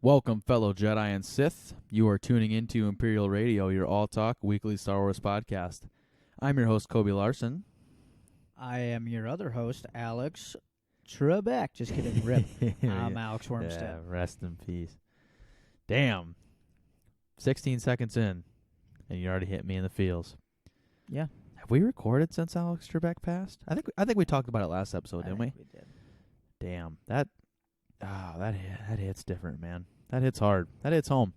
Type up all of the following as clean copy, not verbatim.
Welcome, fellow Jedi and Sith. You are tuning into Imperial Radio, your all-talk weekly Star Wars podcast. I'm your host, Kobe Larson. I am your other host, Alex Trebek. Just kidding, Rip. I'm Alex Wormstead. Yeah, rest in peace. Damn. 16 seconds in, and you already hit me in the feels. Yeah. Have we recorded since Alex Trebek passed? I think we talked about it last episode, didn't we? We did. Damn. That hits different, man. That hits hard. That hits home.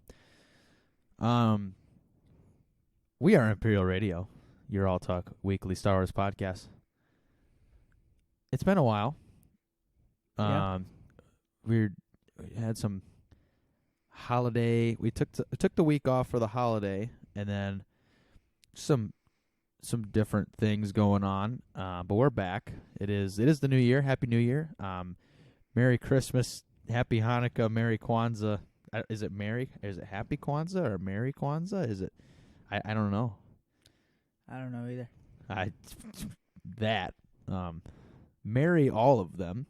We are Imperial Radio, your all talk weekly Star Wars podcast. It's been a while. Yeah. We had some holiday. We took the week off for the holiday, and then some different things going on. But we're back. It is the new year. Happy New Year. Merry Christmas. Happy Hanukkah. Merry Kwanzaa. Is it Merry? Is it Happy Kwanzaa or Merry Kwanzaa? Is it? I don't know. I don't know either. Merry all of them.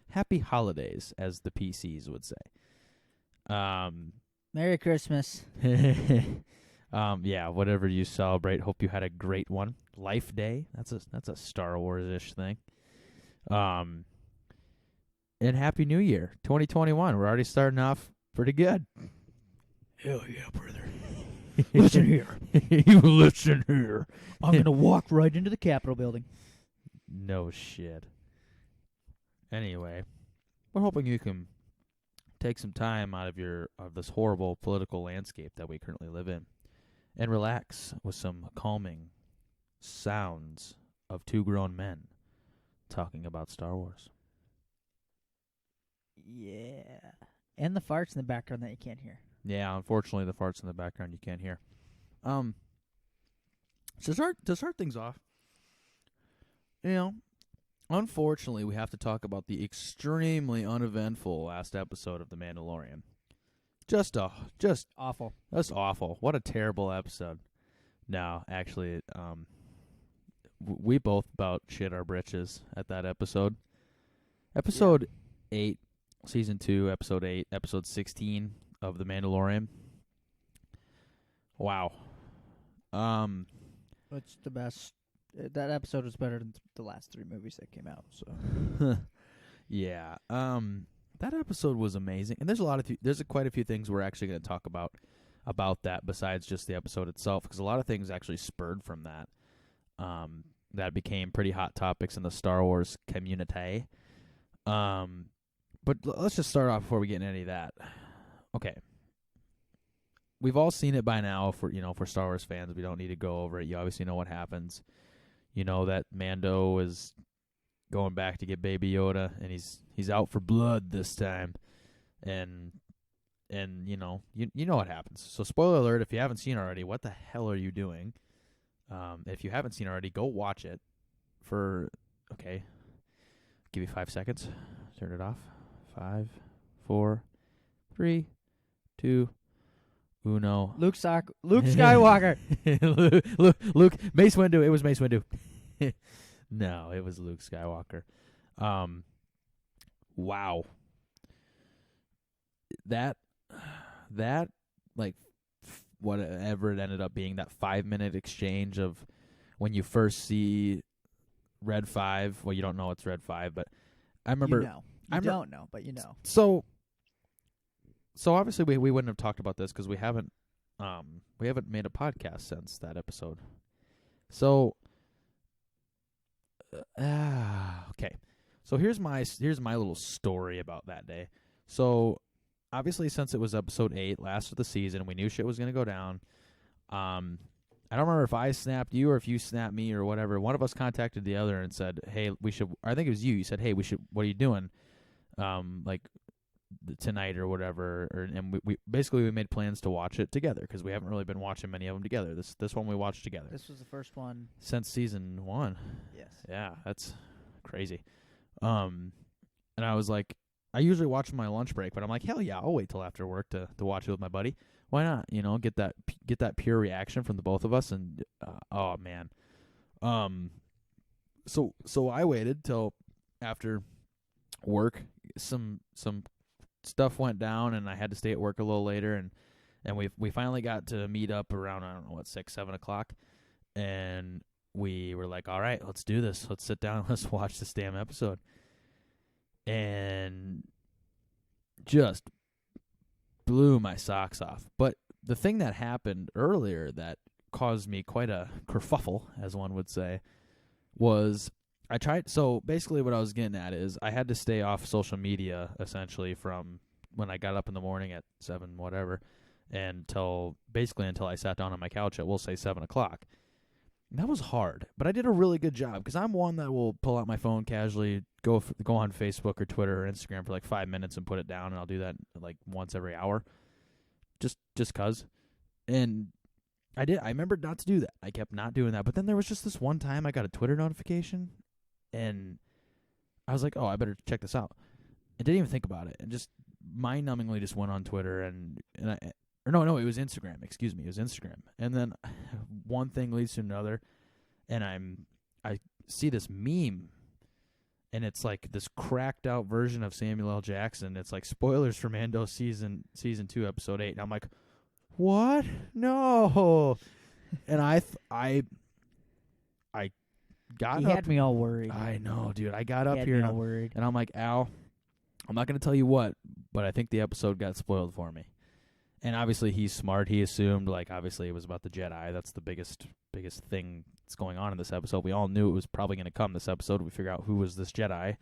Happy holidays, as the PCs would say. Merry Christmas. Yeah, whatever you celebrate. Hope you had a great one. Life Day. That's a Star Wars-ish thing. And Happy New Year, 2021. We're already starting off pretty good. Hell yeah, brother. Listen here. You listen here. I'm going to walk right into the Capitol building. No shit. Anyway, we're hoping you can take some time out of this horrible political landscape that we currently live in and relax with some calming sounds of two grown men talking about Star Wars. Yeah. And the farts in the background that you can't hear. Yeah, unfortunately, the farts in the background you can't hear. To start things off, unfortunately, we have to talk about the extremely uneventful last episode of The Mandalorian. Just Awful. That's awful. What a terrible episode. No, actually, we both about shit our britches at that episode. Episode 8, Season 2, Episode 8, Episode 16 of The Mandalorian. Wow. It's the best. That episode was better than the last 3 movies that came out. So. Yeah. That episode was amazing, and there's quite a few things we're actually going to talk about that besides just the episode itself, because a lot of things actually spurred from that. That became pretty hot topics in the Star Wars community. But let's just start off before we get into any of that. Okay. We've all seen it by now. For Star Wars fans, we don't need to go over it. You obviously know what happens. You know that Mando is going back to get Baby Yoda, and he's out for blood this time, and you know what happens. So spoiler alert: if you haven't seen already, what the hell are you doing? If you haven't seen already, go watch it. Give you 5 seconds. Turn it off. 5, 4, 3, 2, 1. Luke Skywalker. Luke, Mace Windu. It was Mace Windu. No, it was Luke Skywalker. Wow. That like whatever it ended up being, that 5-minute exchange of when you first see Red 5. Well, you don't know it's Red 5, but I remember. You don't know, but you know. So obviously we wouldn't have talked about this because we haven't made a podcast since that episode. So okay. So here's my little story about that day. So obviously, since it was episode 8, last of the season, we knew shit was gonna go down. I don't remember if I snapped you or if you snapped me or whatever. One of us contacted the other and said, "Hey, we should." I think it was you. You said, "Hey, we should. What are you doing? Like tonight or whatever." And we basically made plans to watch it together because we haven't really been watching many of them together. This one we watched together. This was the first one since season 1. Yes. Yeah, that's crazy. And I was like, I usually watch on my lunch break, but I'm like, hell yeah, I'll wait till after work to watch it with my buddy. Why not? Get that pure reaction from the both of us, and oh man. So I waited till after work, some stuff went down, and I had to stay at work a little later, and we finally got to meet up around, I don't know what, 6, 7 o'clock, and we were like, all right, let's do this. Let's sit down and let's watch this damn episode. And just blew my socks off. But the thing that happened earlier that caused me quite a kerfuffle, as one would say, was I tried. So basically what I was getting at is I had to stay off social media essentially from when I got up in the morning at 7 whatever until I sat down on my couch at, we'll say, 7 o'clock. That was hard, but I did a really good job because I'm one that will pull out my phone casually, go on Facebook or Twitter or Instagram for like 5 minutes and put it down, and I'll do that like once every hour, just 'cause. And I remembered not to do that. I kept not doing that, but then there was just this one time I got a Twitter notification, and I was like, oh, I better check this out. I didn't even think about it, and just mind-numbingly just went on Twitter No, it was Instagram. Excuse me, it was Instagram. And then one thing leads to another, and I see this meme, and it's like this cracked out version of Samuel L. Jackson. It's like spoilers for Mando season 2, episode 8. And I'm like, what? No. And I got he up. had me all worried. I know, dude. I got up He had here me all worried. and I'm like, Al, I'm not going to tell you what, but I think the episode got spoiled for me. And obviously he's smart. He assumed, like, obviously it was about the Jedi. That's the biggest thing that's going on in this episode. We all knew it was probably going to come this episode. We figure out who was this Jedi,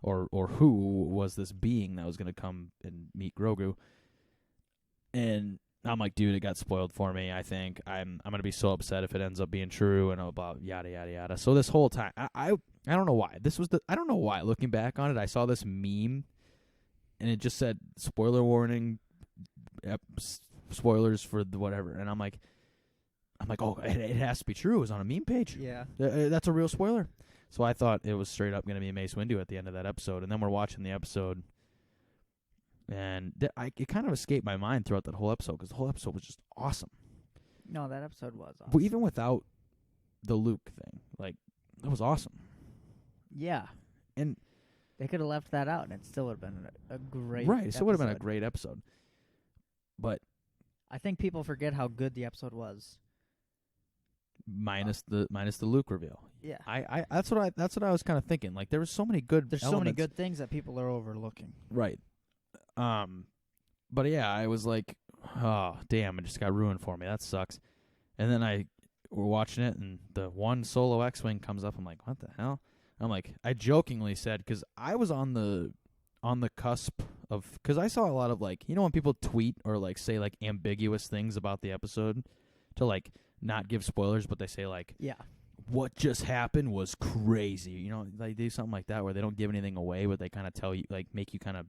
or who was this being that was going to come and meet Grogu. And I'm like, dude, it got spoiled for me. I think I'm going to be so upset if it ends up being true and about yada yada yada. So this whole time, I don't know why. I don't know why. Looking back on it, I saw this meme, and it just said spoiler warning. Spoilers for the whatever, and I'm like, oh, it has to be true. It was on a meme page. Yeah, that's a real spoiler. So I thought it was straight up going to be Mace Windu at the end of that episode, and then we're watching the episode, and it kind of escaped my mind throughout that whole episode because the whole episode was just awesome. No, that episode was awesome. But even without the Luke thing, like, it was awesome. Yeah, and they could have left that out, and it still would have been a great right. It episode. still would have been a great episode. But I think people forget how good the episode was. Minus the Luke reveal. Yeah. That's what I was kind of thinking. Like, there was so many good There's elements. so many good things that people are overlooking. Right. But yeah, I was like, oh, damn, it just got ruined for me. That sucks. And then we're watching it, and the one solo X-Wing comes up. I'm like, what the hell? I'm like, I jokingly said, because I was on the cusp of, because I saw a lot of, like, you know, when people tweet or like say like ambiguous things about the episode to like not give spoilers, but they say like, yeah, what just happened was crazy. You know, they do something like that where they don't give anything away, but they kind of tell you, like, make you kind of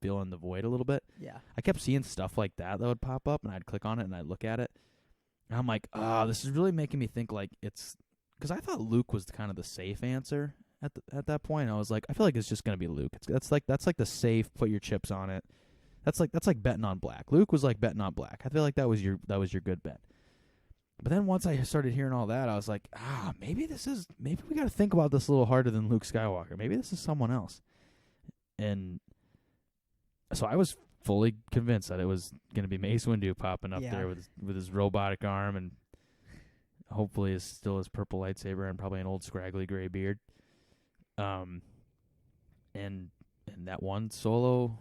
fill in the void a little bit. Yeah. I kept seeing stuff like that would pop up, and I'd click on it and I'd look at it, and I'm like, this is really making me think like it's, because I thought Luke was kind of the safe answer at that point. I was like, I feel like it's just gonna be Luke. That's like the safe, put your chips on it. That's like betting on black. Luke was like betting on black. I feel like that was your good bet. But then once I started hearing all that, I was like, maybe we got to think about this a little harder than Luke Skywalker. Maybe this is someone else. And so I was fully convinced that it was going to be Mace Windu popping up there with his robotic arm, and hopefully still his purple lightsaber and probably an old scraggly gray beard. And that one solo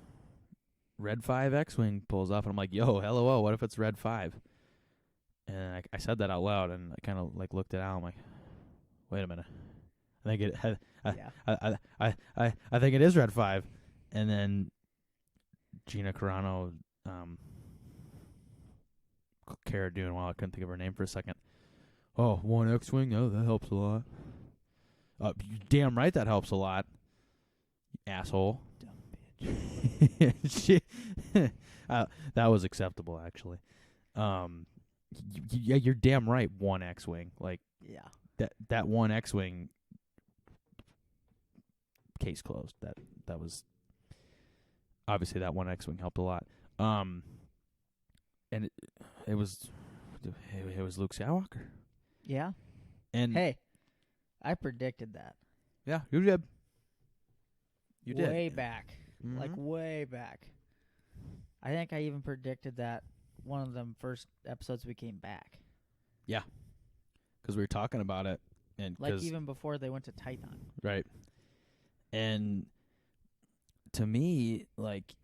Red 5 X-Wing pulls up, and I'm like, yo, hello, what if it's Red 5? And I said that out loud, and I kind of like looked at Al. I'm like, wait a minute, I think it is Red 5. And then Gina Carano, Cara Dune. Well, I couldn't think of her name for a second. Oh, one X-Wing. Oh, that helps a lot. You're damn right, that helps a lot. You asshole. Dumb bitch. That was acceptable, actually. Yeah, you're damn right. One X-Wing, like, yeah, that one X-Wing. Case closed. That was obviously that one X-Wing helped a lot. And it was Luke Skywalker. Yeah. And hey, I predicted that. Yeah, you did. You did. Way back. Mm-hmm. Like way back. I think I even predicted that one of them first episodes we came back. Yeah. Because we were talking about it. And like even before they went to Titan. Right. And to me, like,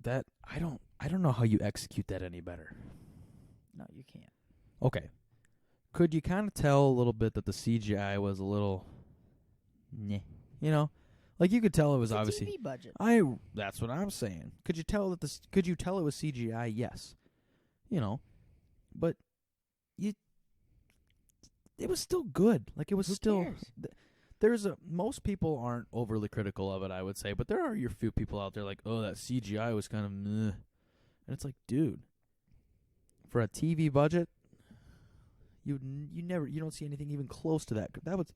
that, I don't know how you execute that any better. No, you can't. Okay. Could you kind of tell a little bit that the CGI was a little, you know, like you could tell it was it's obviously a TV budget. That's what I'm saying. Could you tell that could you tell it was CGI? Yes. You know, but it was still good. Like it was Who still cares? most people aren't overly critical of it, I would say, but there are your few people out there like, "Oh, that CGI was kind of meh." And it's like, dude, for a TV budget, you don't see anything even close to that. That was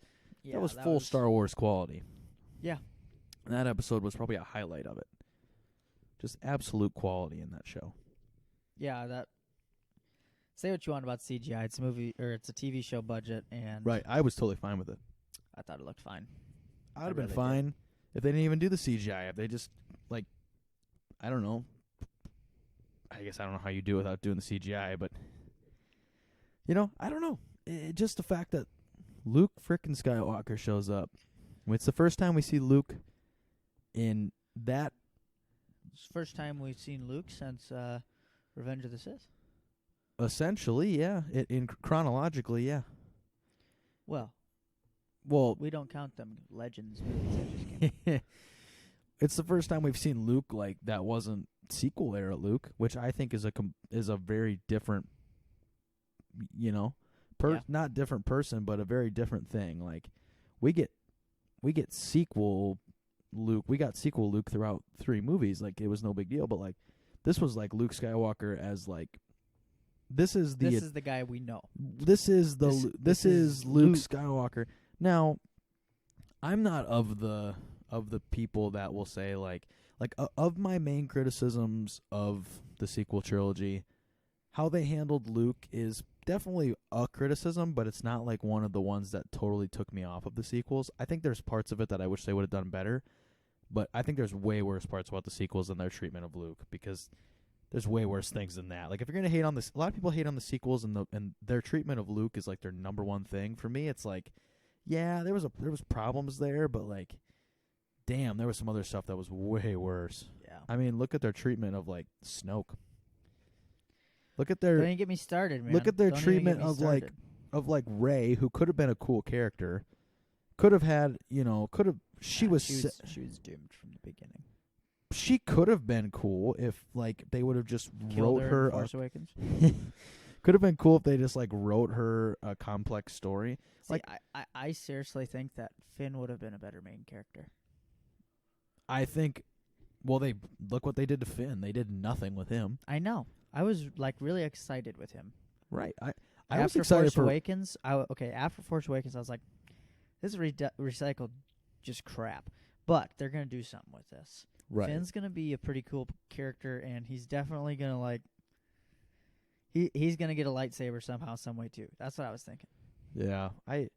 full Star Wars quality. Yeah. And that episode was probably a highlight of it. Just absolute quality in that show. Yeah, that. Say what you want about CGI. It's a movie or it's a TV show budget, and Right, I was totally fine with it. I thought it looked fine. I'd have really been fine if they didn't even do the CGI. If they just, like, I don't know. I guess I don't know how you do it without doing the CGI, but, you know, I don't know. Just the fact that Luke frickin' Skywalker shows up. It's the first time we see Luke in that. It's the first time we've seen Luke since Revenge of the Sith. Essentially, yeah. Chronologically, yeah. Well, we don't count them Legends movies. I just can't. It's the first time we've seen Luke like that wasn't sequel era Luke, which I think is a very different, you know, not different person, but a very different thing. Like we get sequel Luke. We got sequel Luke throughout 3 movies. Like it was no big deal, but like this was like Luke Skywalker as like this is the guy we know. This is Luke Skywalker. Now, I'm not of the people that will say like of my main criticisms of the sequel trilogy, how they handled Luke is definitely a criticism, but it's not like one of the ones that totally took me off of the sequels. I think there's parts of it that I wish they would have done better, but I think there's way worse parts about the sequels than their treatment of Luke, because there's way worse things than that. Like if you're gonna hate on this, a lot of people hate on the sequels, and their treatment of Luke is like their number one thing. For me, it's like, yeah, there was problems there, but like, damn, there was some other stuff that was way worse. Yeah. I mean, look at their treatment of like Snoke. Look at their. Don't even get me started, man. Look at their Don't treatment even get me of Rey, Rey, who could have been a cool character, could have had, she was doomed from the beginning. She could have been cool if like they would have just Killed wrote her. in Force Awakens. Could have been cool if they just like wrote her a complex story. See, like I seriously think that Finn would have been a better main character. I think. Well, they look what they did to Finn. They did nothing with him. I know. I was like really excited with him. Right. I after was excited Force for Awakens. After Force Awakens, I was like, this is recycled, just crap. But they're gonna do something with this. Right. Finn's gonna be a pretty cool character, and he's definitely gonna like. He's gonna get a lightsaber somehow, some way too. That's what I was thinking. Yeah, I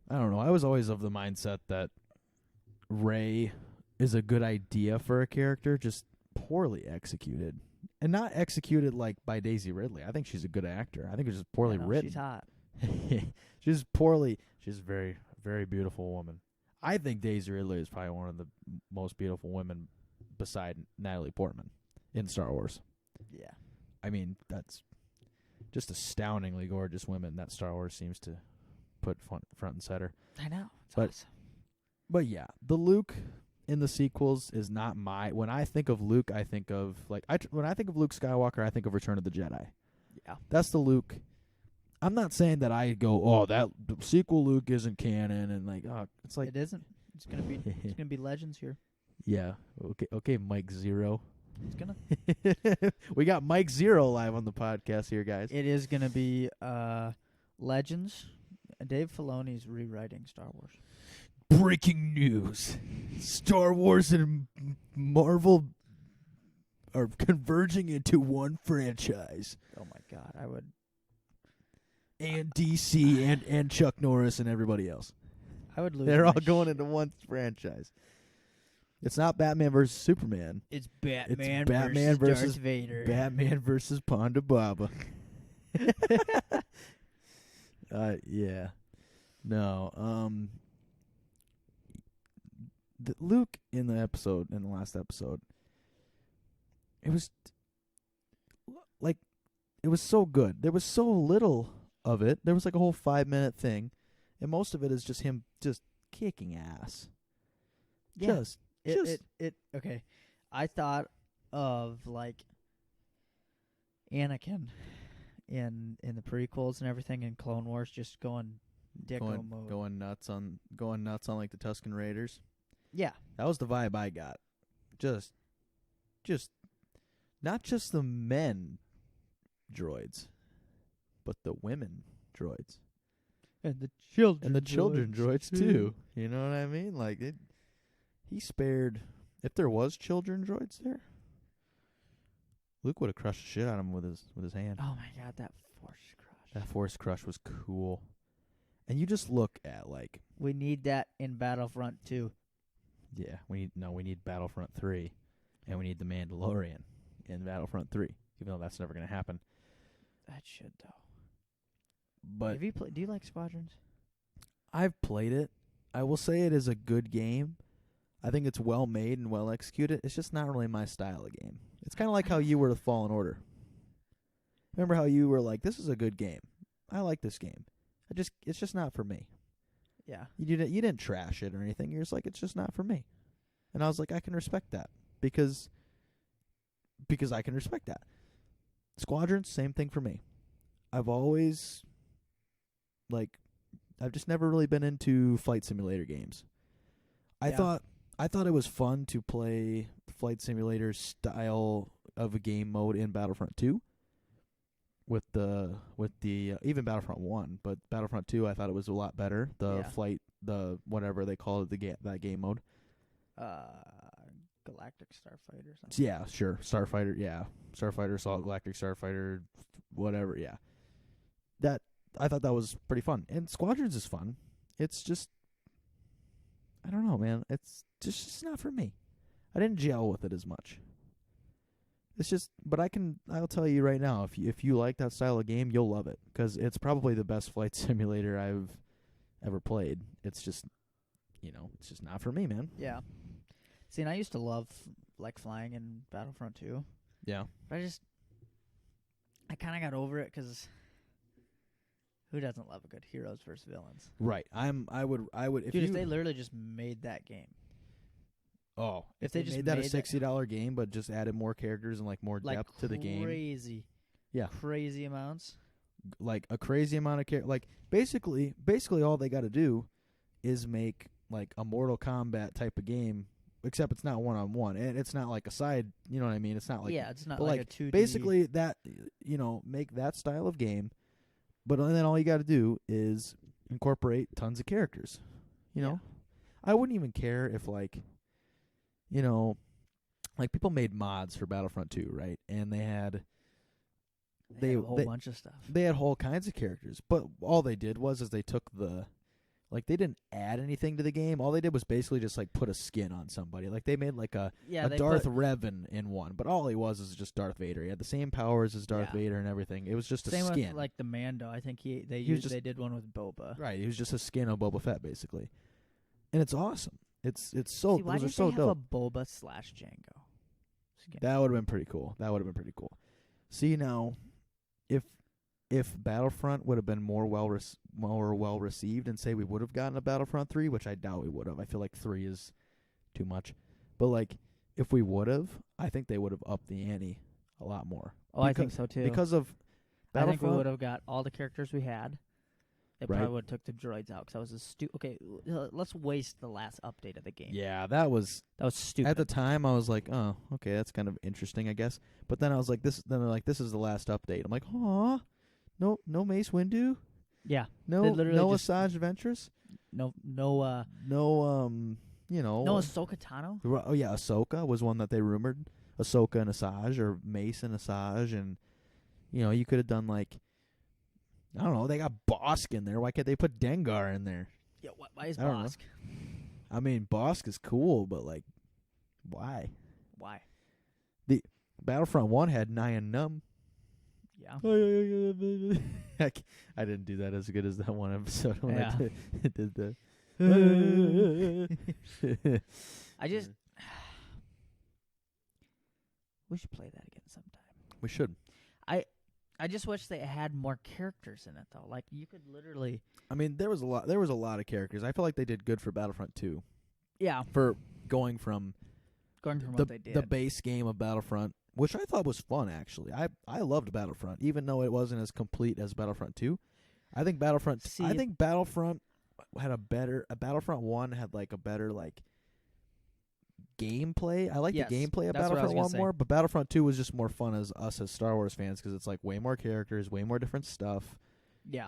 don't know. I was always of the mindset that Rey is a good idea for a character, just poorly executed, and not executed like by Daisy Ridley. I think she's a good actor. I think it's just poorly written. She's hot. She's a very, very beautiful woman. I think Daisy Ridley is probably one of the most beautiful women beside Natalie Portman in Star Wars. Yeah. I mean, that's just astoundingly gorgeous women that Star Wars seems to put front and center. I know. It's awesome. But yeah, the Luke in the sequels is not my. When I think of Luke, I think of when I think of Luke Skywalker, I think of Return of the Jedi. Yeah. That's the Luke. I'm not saying that I go, oh, that sequel Luke isn't canon, and like, oh, it's like it isn't. It's gonna be Legends here. Yeah. Okay, Mike Zero. It's gonna. We got Mike Zero live on the podcast here, guys. It is gonna be Legends. Dave Filoni's rewriting Star Wars. Breaking news: Star Wars and Marvel are converging into one franchise. Oh my God, I would. And DC and Chuck Norris and everybody else. I would lose. They're all going into one franchise. It's not Batman versus Superman. It's Batman, Batman versus Darth Vader. Batman versus Ponda Baba. Yeah. No. Luke in the last episode, it was like, it was so good. There was so little of it. There was like a whole 5-minute thing, and most of it is just him just kicking ass. Yeah. Okay. I thought of like Anakin in the prequels and everything in Clone Wars, just going dicko mode. Going nuts on like the Tusken Raiders. Yeah. That was the vibe I got. Just not just the men droids, but the women droids. And the children. And the children droids too. You know what I mean? Like he spared, if there was children droids there, Luke would have crushed the shit out of him with his hand. Oh my god, that Force crush. That Force crush was cool. And you just look at like, we need that in Battlefront 2. Yeah, we need Battlefront 3, and we need the Mandalorian in Battlefront 3, even though that's never going to happen. That should though. But do you like Squadrons? I've played it. I will say it is a good game. I think it's well made and well executed. It's just not really my style of game. It's kind of like how you were with Fallen Order. Remember how you were like, this is a good game. I like this game. It's just not for me. Yeah. You didn't trash it or anything. You're just like, it's just not for me. And I was like, I can respect that because I can respect that. Squadrons, same thing for me. I've always I've just never really been into flight simulator games. I thought it was fun to play flight simulator style of a game mode in Battlefront 2 with the even Battlefront 1, but Battlefront 2 I thought it was a lot better. The whatever they call it, that game mode. Galactic Starfighter or something. Yeah, sure. Starfighter, yeah. Starfighter Assault, Galactic Starfighter, whatever, yeah. That I thought that was pretty fun. And Squadrons is fun. It's just, I don't know, man. It's just not for me. I didn't gel with it as much. It's just, but I'll tell you right now, if you like that style of game, you'll love it, because it's probably the best flight simulator I've ever played. It's just, it's just not for me, man. Yeah. See, and I used to love flying in Battlefront 2. Yeah. But I kind of got over it because who doesn't love a good heroes versus villains? Right. I would. If they literally just made that game. Oh, if they just made that a $60 game, but just added more characters and more depth to the game. Crazy amounts. Like a crazy amount of basically all they got to do is make a Mortal Kombat type of game, except it's not 1-on-1 and it's not like a side. You know what I mean? It's not like it's not like a 2D. Basically that make that style of game, but then all you got to do is incorporate tons of characters. You know, I wouldn't even care if people made mods for Battlefront 2, right? And they had a whole bunch of stuff. They had whole kinds of characters, but all they did was they took they didn't add anything to the game. All they did was basically just put a skin on somebody. They made a Darth Revan in one, but all he was just Darth Vader. He had the same powers as Darth Vader and everything. It was just a skin. Same with the Mando. I think they did one with Boba. Right, he was just a skin of Boba Fett basically, and it's awesome. It's so. See, why those are did so they dope. have a Boba / Django skin? That would have been pretty cool. See, now, if Battlefront would have been more well received, and say we would have gotten a Battlefront 3, which I doubt we would have. I feel like 3 is too much. But if we would have, I think they would have upped the ante a lot more. Oh, I think so too. Because of Battlefront, I think we would have got all the characters we had. They probably would have took the droids out because that was a stupid. Okay, let's waste the last update of the game. Yeah, that was stupid. At the time, I was like, oh, okay, that's kind of interesting, I guess. But then I was like, this. Then they're like, this is the last update. I'm like, aw, no Mace Windu. Yeah, no Asajj Ventress. No. You know. No Ahsoka Tano. Oh yeah, Ahsoka was one that they rumored. Ahsoka and Asajj, or Mace and Asajj, and you could have done I don't know. They got Bosk in there. Why can't they put Dengar in there? Yeah, why is Bosk? I mean, Bosk is cool, but Why? Why? Battlefront 1 had Nigh and Numb. Yeah. I didn't do that as good as that one episode when Yeah. I did the. I just we should play that again sometime. We should. I just wish they had more characters in it though. Like you could literally. I mean, there was a lot of characters. I feel like they did good for Battlefront 2 Yeah. for going from What they did. the base game of Battlefront, which I thought was fun actually. I loved Battlefront, even though it wasn't as complete as Battlefront 2. I think Battlefront had a better. Battlefront 1 had like a better like gameplay. I like Yes, the gameplay of that's what I was Battlefront gonna 1 say. more, but Battlefront 2 was just more fun as us as Star Wars fans because it's like way more characters, way more different stuff. Yeah.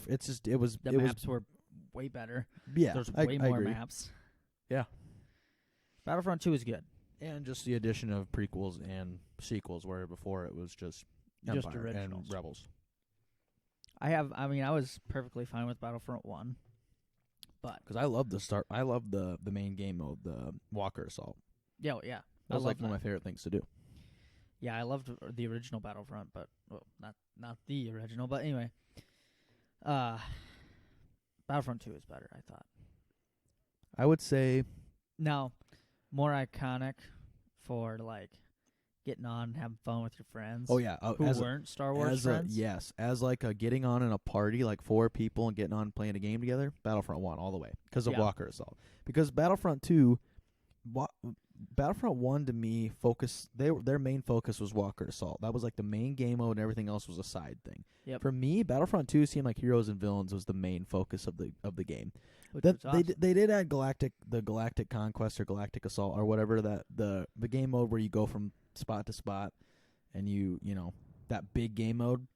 It's just it was The it maps were way better. was yeah. There's I way more agree. maps. Yeah. Battlefront 2 is good. And just the addition of prequels and sequels, where before it was just Just Empire originals. and Rebels. I was perfectly fine with Battlefront 1. But Because I love the main game mode, the Walker Assault. yeah. That was I like love one of my favorite things to do. Yeah, I loved the original Battlefront, but not the original, but anyway. Battlefront 2 is better, I thought. I would say Now, more iconic for like getting on and having fun with your friends. oh yeah, who weren't Star Wars friends. as like a getting on in a party, like 4 people and getting on and playing a game together. Battlefront 1 all the way because of Yeah. Walker Assault. Because Battlefront 2, Battlefront 1 to me their main focus was Walker Assault. That was like the main game mode, and everything else was a side thing. Yep. For me, Battlefront 2 seemed like heroes and villains was the main focus of the game. Which That was awesome. they did add the Galactic Conquest or Galactic Assault or whatever that the game mode where you go from spot to spot and you know that big game mode.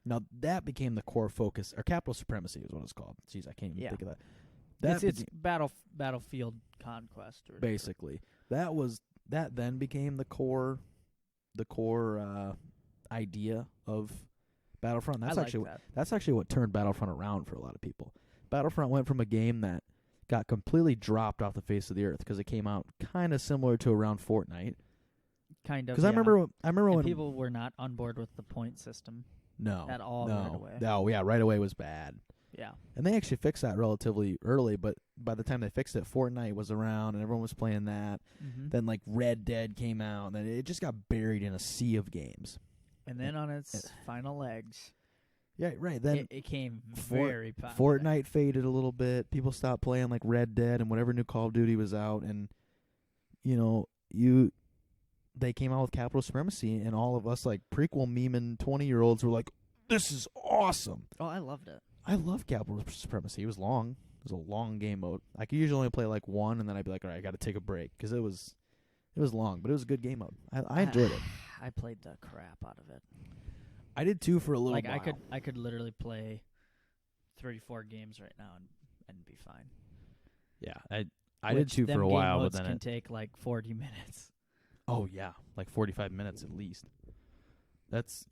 Now that became the core focus, or Capital Supremacy is what it's called. Jeez, I can't even think of that. It's Battlefield Conquest or basically that then became the core idea of Battlefront. That's actually what turned Battlefront around for a lot of people. Battlefront went from a game that got completely dropped off the face of the earth because it came out kind of similar to around Fortnite. Kind of. Because I remember and when people were not on board with the point system. At all right away. No, yeah, right away was bad. Yeah. And they actually fixed that relatively early, but by the time they fixed it, Fortnite was around and everyone was playing that. Mm-hmm. Then like Red Dead came out, and then it just got buried in a sea of games. And then on its final legs, yeah, right. Then it came very popular. Fortnite faded a little bit. People stopped playing like Red Dead and whatever new Call of Duty was out, and they came out with Capital Supremacy, and all of us like prequel memeing 20-year-olds were like, "This is awesome." Oh, I loved it. I love Capital Supremacy. It was long. It was a long game mode. I could usually only play like one, and then I'd be like, all right, I got to take a break because it was long, but it was a good game mode. I enjoyed it. I played the crap out of it. I did too for a little like while. I could literally play 34 games right now and be fine. Yeah, I did too for a while, but then can take like 40 minutes. Oh yeah, like 45 minutes at least. That's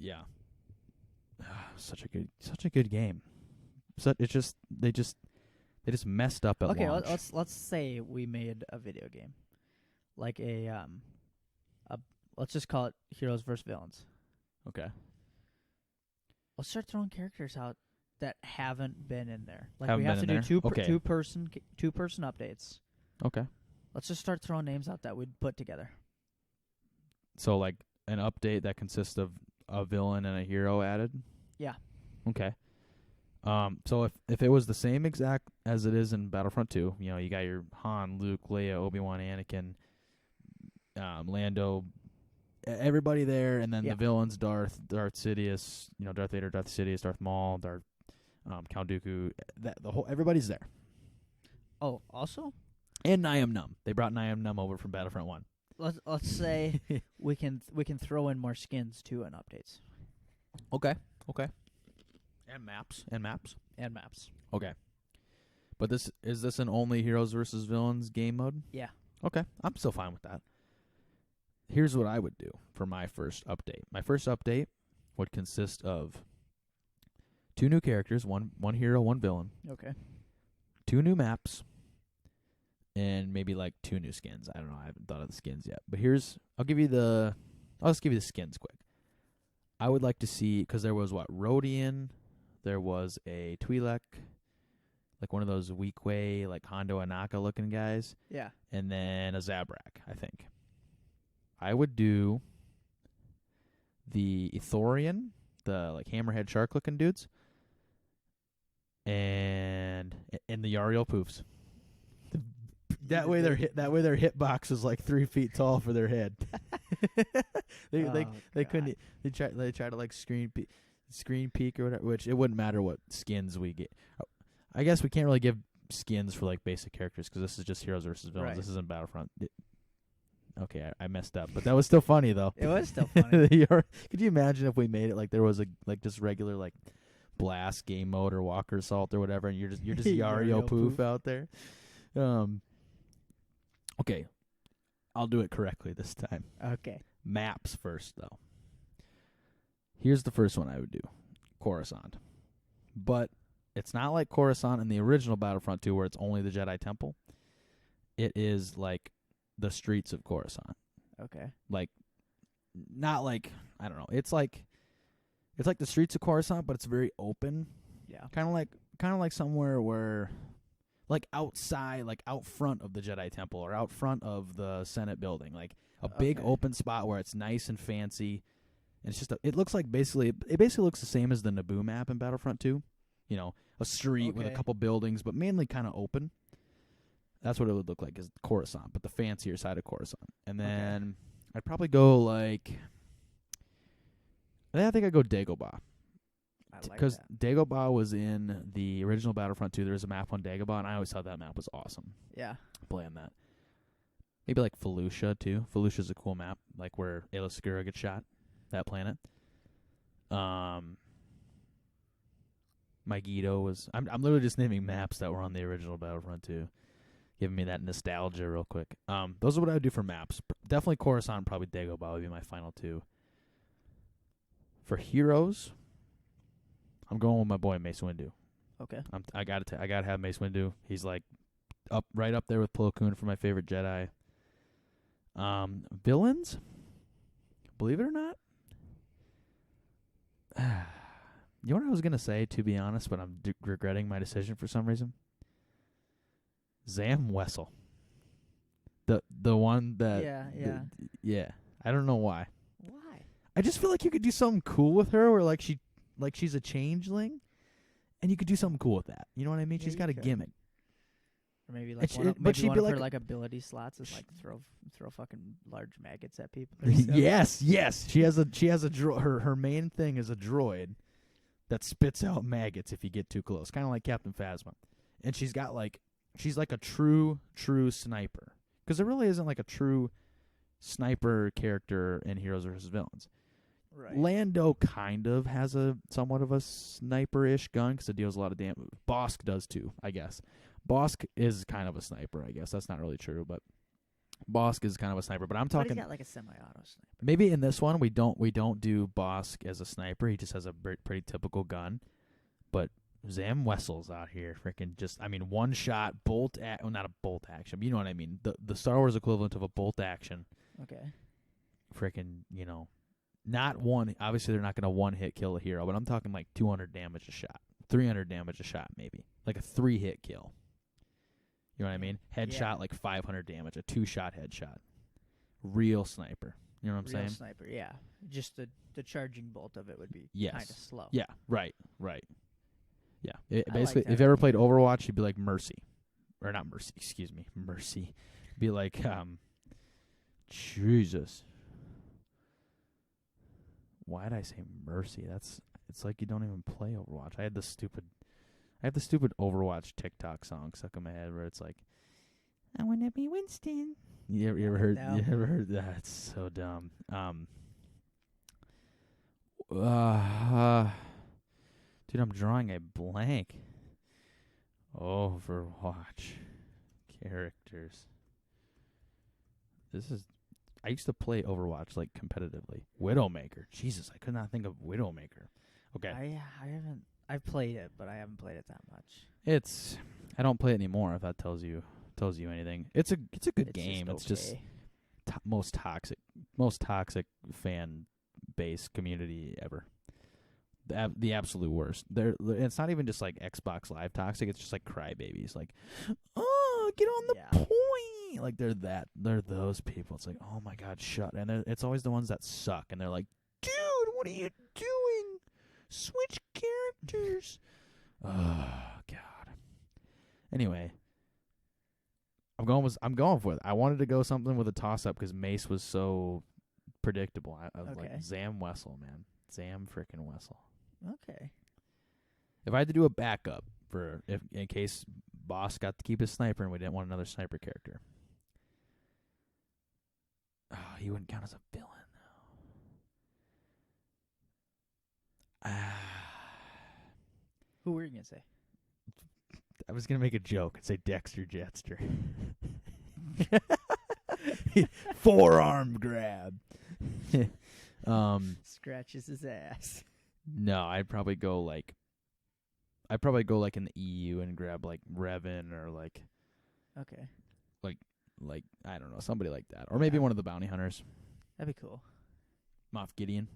such a good game. So they just messed up at launch. let's say we made a video game, like a let's just call it Heroes vs Villains. Okay. Let's start throwing characters out that haven't been in there. Like Haven't we have to been in do there? Okay. two person updates. Okay. Let's just start throwing names out that we'd put together. So like an update that consists of a villain and a hero added? Yeah. Okay. So if it was the same exact as it is in Battlefront 2, you got your Han, Luke, Leia, Obi-Wan, Anakin, Lando, everybody there, and then the villains, Darth Sidious, Darth Vader, Darth Sidious, Darth Maul, Count Dooku, everybody's there. Oh, also? And Niam Num. They brought Niam Num over from Battlefront 1. Let's say we can throw in more skins too and updates. Okay. And maps. Okay. But is this an only Heroes versus Villains game mode? Yeah. Okay. I'm still fine with that. Here's what I would do for my first update. My first update would consist of 2 new characters, one hero, one villain, Okay. 2 new maps, and maybe like 2 new skins. I don't know. I haven't thought of the skins yet. But I'll just give you the skins quick. I would like to see, because there was Rhodian, there was a Twi'lek, like one of those Weequay, like Hondo Anaka looking guys. Yeah. And then a Zabrak, I think. I would do the Ithorian, the like hammerhead shark looking dudes, and the Yariel poofs. That way their hitbox is like 3 feet tall for their head. they couldn't. They try to like screen peek or whatever. Which it wouldn't matter what skins we get. I guess we can't really give skins for like basic characters because this is just heroes versus villains. Right. This isn't Battlefront. Okay, I messed up, but that was still funny though. It was still funny. Could you imagine if we made it like there was a like just regular like blast game mode or walker assault or whatever, and you're just Yariel poof out there. Okay, I'll do it correctly this time. Okay. Maps first, though. Here's the first one I would do. Coruscant. But it's not like Coruscant in the original Battlefront 2 where it's only the Jedi Temple. It is like the streets of Coruscant. Okay. Like, not like, I don't know. It's like the streets of Coruscant, but it's very open. Yeah. Kind of like somewhere where... like outside, like out front of the Jedi Temple or out front of the Senate building, like a big open spot where it's nice and fancy. And it's just it looks like it basically looks the same as the Naboo map in Battlefront 2. You know, a street with a couple buildings, but mainly kind of open. That's what it would look like is Coruscant, but the fancier side of Coruscant. And then I'd probably go like, I think I'd go Dagobah. Because Dagobah was in the original Battlefront 2. There was a map on Dagobah, and I always thought that map was awesome. Yeah. Playing that. Maybe like Felucia, too. Felucia's a cool map, like where Aayla Secura gets shot, that planet. Megiddo was... I'm literally just naming maps that were on the original Battlefront 2. Giving me that nostalgia real quick. Those are what I would do for maps. Definitely Coruscant, probably Dagobah would be my final 2. For heroes... I'm going with my boy Mace Windu. Okay. I gotta have Mace Windu. He's like right up there with Plo Koon for my favorite Jedi. Villains, believe it or not. You know what I was gonna say, to be honest, but I'm regretting my decision for some reason. Zam Wessel. The one that yeah. I don't know why. Why? I just feel like you could do something cool with her, where like she's a changeling, and you could do something cool with that. You know what I mean? Yeah, She's got a gimmick. Or maybe like one of her like ability slots is like throw fucking large maggots at people. Yes. She has a her main thing is a droid that spits out maggots if you get too close, kind of like Captain Phasma. And she's like a true sniper, because there really isn't like a true sniper character in Heroes vs. Villains. Right. Lando kind of has somewhat of a sniper-ish gun because it deals a lot of damage. Bosk does too, I guess. Bosk is kind of a sniper, I guess. That's not really true, but Bosk is kind of a sniper. But I'm talking. But he's got like a semi-auto sniper. Maybe in this one we don't do Bosk as a sniper. He just has a pretty typical gun. But Zam Wessel's out here, freaking one shot not a bolt action. But you know what I mean? The Star Wars equivalent of a bolt action. Okay. Freaking, not one. Obviously, they're not going to one-hit kill a hero, but I'm talking like 200 damage a shot, 300 damage a shot, maybe. Like a 3-hit kill. You know what I mean? Headshot, like 500 damage, a 2-shot headshot. Real sniper. You know what I'm saying? Real sniper, yeah. Just the charging bolt of it would be kind of slow. Yeah, right. Yeah. Basically, like if you ever played Overwatch, you'd be like Mercy. Or not Mercy, excuse me. Mercy. Be like, Jesus. Why did I say Mercy? It's like you don't even play Overwatch. I have the stupid Overwatch TikTok song stuck in my head where it's like, I want to be Winston. You ever heard? No. You ever heard that? It's so dumb. Dude, I'm drawing a blank. Overwatch characters. I used to play Overwatch like competitively. Widowmaker. Jesus, I could not think of Widowmaker. Okay. I've played it, but I haven't played it that much. I don't play it anymore, if that tells you tells you anything. It's a good game. Just It's just okay. most toxic fan base community ever. The absolute worst. It's not even just like Xbox Live toxic. It's just like crybabies. Like, oh, get on the point. Like they're those people. It's like, oh my god, shut. And it's always the ones that suck. And they're like, dude, what are you doing? Switch characters. Oh god. Anyway, I'm going for it. I wanted to go something with a toss up because Mace was so predictable. I was like Zam Wessel, man. Zam frickin' Wessel. Okay. If I had to do a backup for in case Boss got to keep his sniper and we didn't want another sniper character. Oh, he wouldn't count as a villain though. Who were you gonna say? I was gonna make a joke and say Dexter Jetster. Forearm grab. Scratches his ass. No, I'd probably go like in the EU and grab like Revan or like Okay. like I don't know, somebody like that. Or maybe one of the bounty hunters. That'd be cool. Moff Gideon.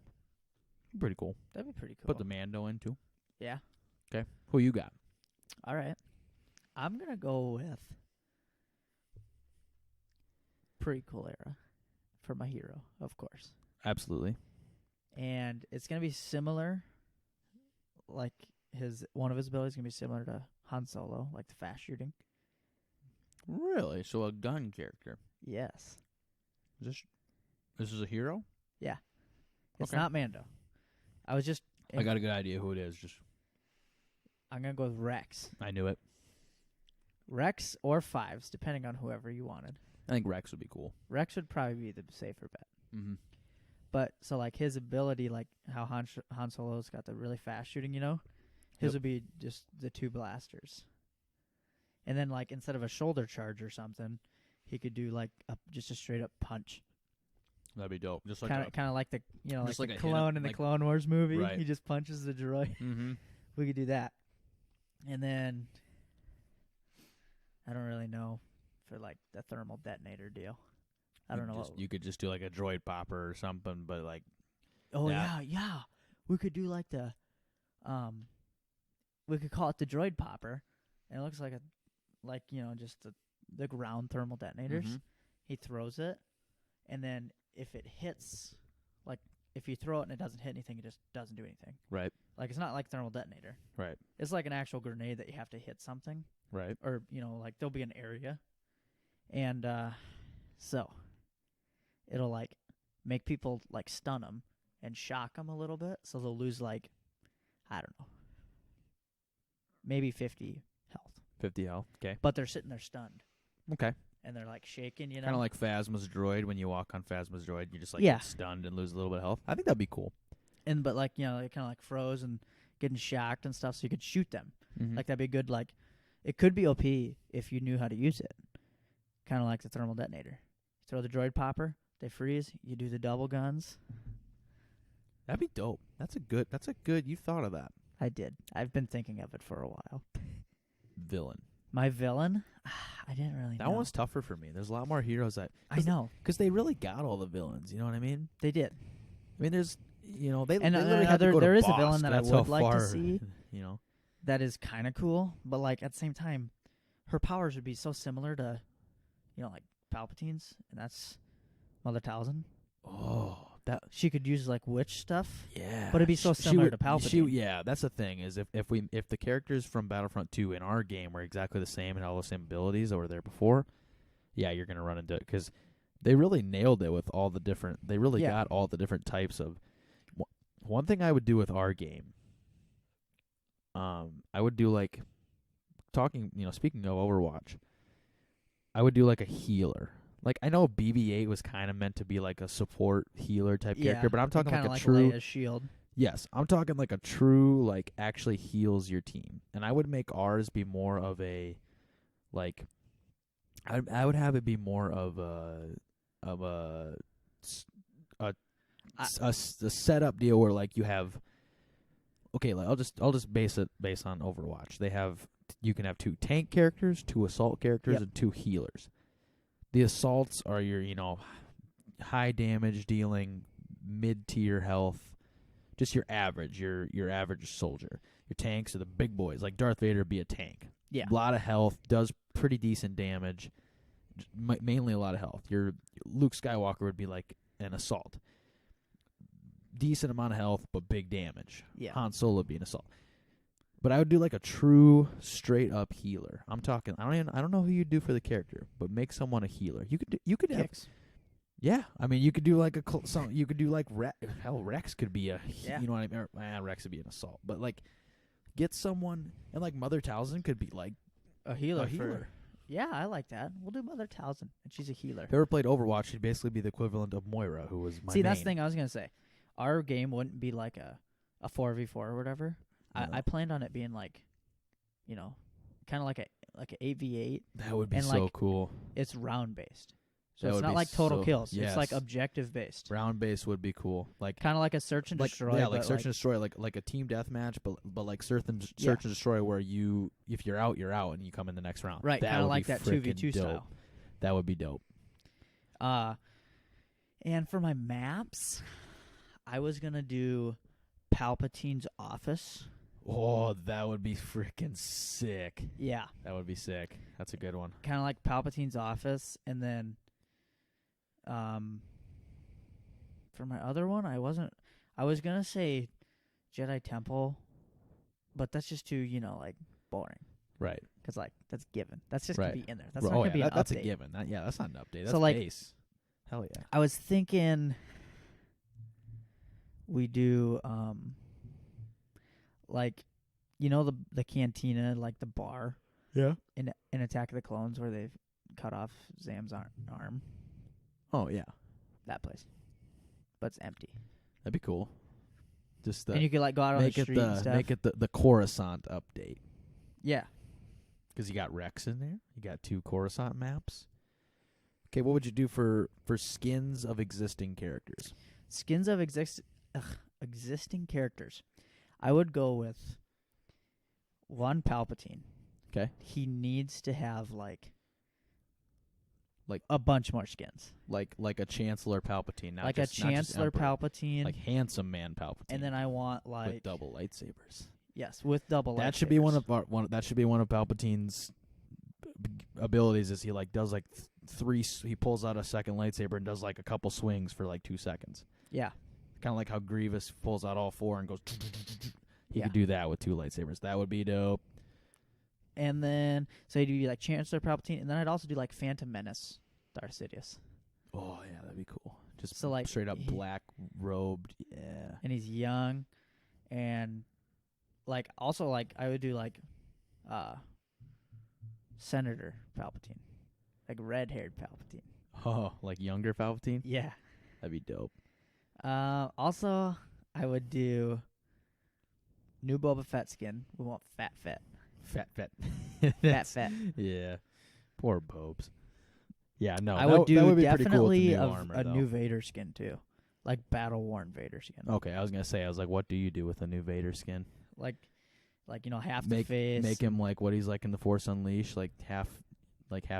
Pretty cool. That'd be pretty cool. Put the Mando in too. Yeah. Okay. Who you got? All right. I'm gonna go with prequel era for my hero, of course. Absolutely. And it's gonna be similar, like one of his abilities is gonna be similar to Han Solo, like the fast shooting. Really? So a gun character. Yes. This is a hero? Yeah. It's Okay. not Mando. I got a good idea who it is. I'm gonna go with Rex. I knew it. Rex or Fives, depending on whoever you wanted. I think Rex would be cool. Rex would probably be the safer bet. Mm-hmm. But so like his ability, like how Han Solo's got the really fast shooting, his would be just the two blasters. And then like instead of a shoulder charge or something, he could do like just a straight up punch. That'd be dope. Just like kind of like the just like like the a clone in the Clone Wars movie. Right. He just punches the droid. Mm-hmm. We could do that. And then I don't really know for like the thermal detonator deal. I don't know. You could just do like a droid popper or something, but like. Oh yeah. We could do like the, we could call it the droid popper, and it looks like just the ground thermal detonators. Mm-hmm. He throws it, and then if it hits, like if you throw it and it doesn't hit anything, it just doesn't do anything. Right. Like it's not like thermal detonator. Right. It's like an actual grenade that you have to hit something. Right. Or like there'll be an area, and so it'll like make people like stun them and shock them a little bit, so they'll lose like I don't know, maybe 50 health. 50 health. Okay. But they're sitting there stunned. Okay. And they're like shaking, Kind of like Phasma's droid. When you walk on Phasma's droid, you just like Yeah. get stunned and lose a little bit of health. I think that'd be cool. But like they kind of like froze and getting shocked and stuff, so you could shoot them. Mm-hmm. Like that'd be good. Like it could be OP if you knew how to use it. Kind of like the thermal detonator. Throw the droid popper, they freeze. You do the double guns. That'd be dope. That's a good. You thought of that. I did. I've been thinking of it for a while. Villain. My villain, I didn't really know. That one's tougher for me. There's a lot more heroes that I know because they really got all the villains. You know what I mean? they did. I mean, there's they And literally had to go to there is a boss, villain that but I that's would how like to far, see. That is kind of cool, but like at the same time, her powers would be so similar to, like Palpatine's, and that's Mother Talzin. Oh, that She could use like witch stuff. yeah. But it'd be so similar to Palpatine. Yeah, that's the thing is if the characters from Battlefront 2 in our game were exactly the same and all the same abilities that were there before, yeah, you're gonna run into it because they really nailed it with all the different. They really got all the different types of. One thing I would do with our game. I would do like speaking of Overwatch, I would do like a healer. Like I know BB-8 was kind of meant to be like a support healer type character, but I'm talking like a true Leia's shield. Yes, I'm talking like a true like actually heals your team. And I would make ours be more of a like I would have it be more of a setup deal where like you have okay, like I'll just base on Overwatch. They have you can have 2 tank characters, 2 assault characters, Yep. and 2 healers. The assaults are your, high damage dealing, mid-tier health, just your average, your average soldier. Your tanks are the big boys, like Darth Vader would be a tank. Yeah. A lot of health, does pretty decent damage, mainly a lot of health. Your Luke Skywalker would be like an assault. Decent amount of health, but big damage. Yeah. Han Solo would be an assault. But I would do like a true straight up healer. I'm talking. I don't know who you'd do for the character, but make someone a healer. You could have. Kicks. Yeah, I mean, you could do like you could do like Rex could be Yeah. you know what I mean. Rex would be an assault, but like get someone, and like Mother Talzin could be like A healer. a healer. Yeah, I like that. We'll do Mother Talzin, and she's a healer. If you ever played Overwatch, she'd basically be the equivalent of Moira, who was my See, main. that's the thing I was gonna say. Our game wouldn't be like a 4v4 or whatever. No. I planned on it being like, kind of like a 8v8. That would be and, so like, cool. It's round based, so That it's would not be like total so- kills. It's like yes. objective based. Round base would be cool. Like Kind of like a search and destroy. Yeah, like but search and destroy, like a team deathmatch, but like search and Yeah. destroy where if you're out, you're out, and you come in the next round. Right, That kind of would like be that frickin' 2v2 dope. style. That would be dope. And for my maps, I was gonna do Palpatine's office. Oh, that would be freaking sick. Yeah, That would be sick. That's a good one. kind of like Palpatine's office, and then, for my other one, I was gonna say Jedi Temple, but that's just too like boring. Right. Cause like that's given. That's just Right. gonna be in there. That's Oh, not gonna yeah, be an that's update. a given. That's not an update. That's So, like- base. Hell yeah. I was thinking we do like the cantina, like the bar Yeah. in Attack of the Clones where they've cut off Zam's arm. Oh yeah. That place, but it's empty. That'd be cool. Just And you could like go out on the make it street and stuff. make it the Coruscant update. Yeah, Because you got Rex in there. You got 2 Coruscant maps. Okay, what would you do for skins of existing characters? skins of existing characters. I would go with one Palpatine. Okay. He needs to have like Like- a bunch more skins. Like a Chancellor Palpatine. Not Like just, a not just Chancellor Emperor. Palpatine. Like handsome man Palpatine. And then I want like with double lightsabers. yes, with double. That should be one lightsabers. of that should be one of Palpatine's abilities. Is he like does like he pulls out a second lightsaber and does like a couple swings for like 2 seconds. Yeah, Kind of like how Grievous pulls out all 4 and goes. He Yeah. could do that with 2 lightsabers. That would be dope. and then so you'd be like Chancellor Palpatine, and then I'd also do like Phantom Menace, Darth Sidious, Oh yeah, that'd be cool. Just So, like, straight up he- black robed. Yeah. and he's young, and like also like I would do like Senator Palpatine, like red-haired Palpatine. Oh, like younger Palpatine. Yeah. That'd be dope. Also, I would do new Boba Fett skin. We want Fat Fett. Fat. Fat Fett. Yeah. Poor Bobes. Yeah, no. I that would do that would be pretty cool with the definitely new a armor, though. new Vader skin too, like battle worn Vader skin. Okay, I was gonna say, I was like, what do you do with a new Vader skin? Like half the Make face. make him like what he's like in the Force Unleashed, like half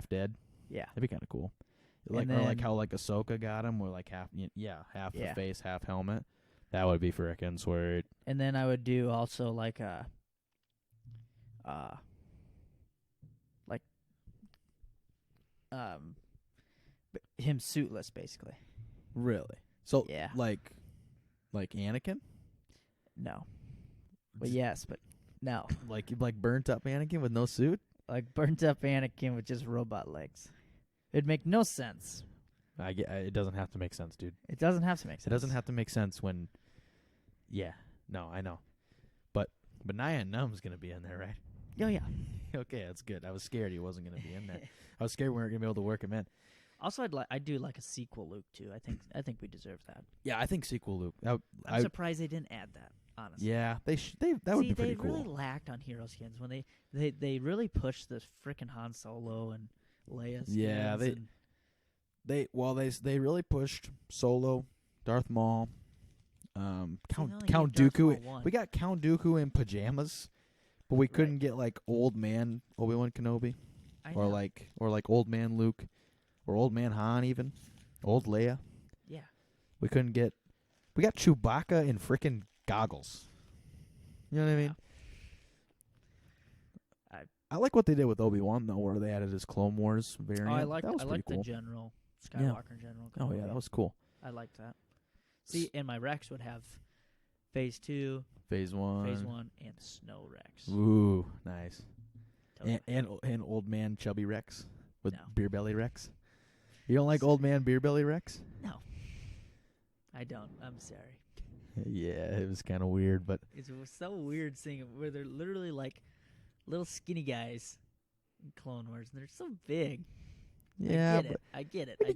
dead. Yeah. That'd be kind of cool. And Or like then- how like Ahsoka got him, where like half half Yeah. the face, half helmet. That would be frickin' sweet. And then I would do also like a him suitless basically. Really? So Yeah. like Anakin, No. But yes, but no. like burnt up Anakin with no suit. Like burnt up Anakin with just robot legs. It'd make no sense. It doesn't have to make sense, dude. It doesn't have to make sense. It doesn't have to make sense when. Yeah. No, I know. But Naya Num's gonna be in there, right? Oh yeah. Okay, that's good. I was scared he wasn't gonna be in there. I was scared we weren't gonna be able to work him in. Also, I'd do like a sequel Luke too. I think we deserve that. Yeah, I think sequel Luke. I'm surprised they didn't add that. Honestly. Yeah, that would be pretty they cool. really lacked on hero skins when they really pushed this frickin' Han Solo and Leia skins. Yeah, they really pushed Solo, Darth Maul, they only Count gave Darth Dooku. Maul one. We got Count Dooku in pajamas, But we couldn't get like old man Obi-Wan Kenobi, or like old man Luke, or old man Han, even old Leia. Yeah. We couldn't get. We got Chewbacca in frickin' goggles. You know what I mean? I like what they did with Obi-Wan though, where they added his Clone Wars variant. Oh, I like cool. the General Skywalker General. Oh yeah, that was cool. I liked that. See, and my Rex would have Phase 2, Phase 1, and Snow Rex. Ooh, nice. Totally. And old man Chubby Rex with No. Beer Belly Rex. You don't like old man Beer Belly Rex? No, I don't. I'm sorry. Yeah, it was kind of weird, but It was so weird seeing it where they're literally like little skinny guys in Clone Wars, and they're so big. yeah. I get it. When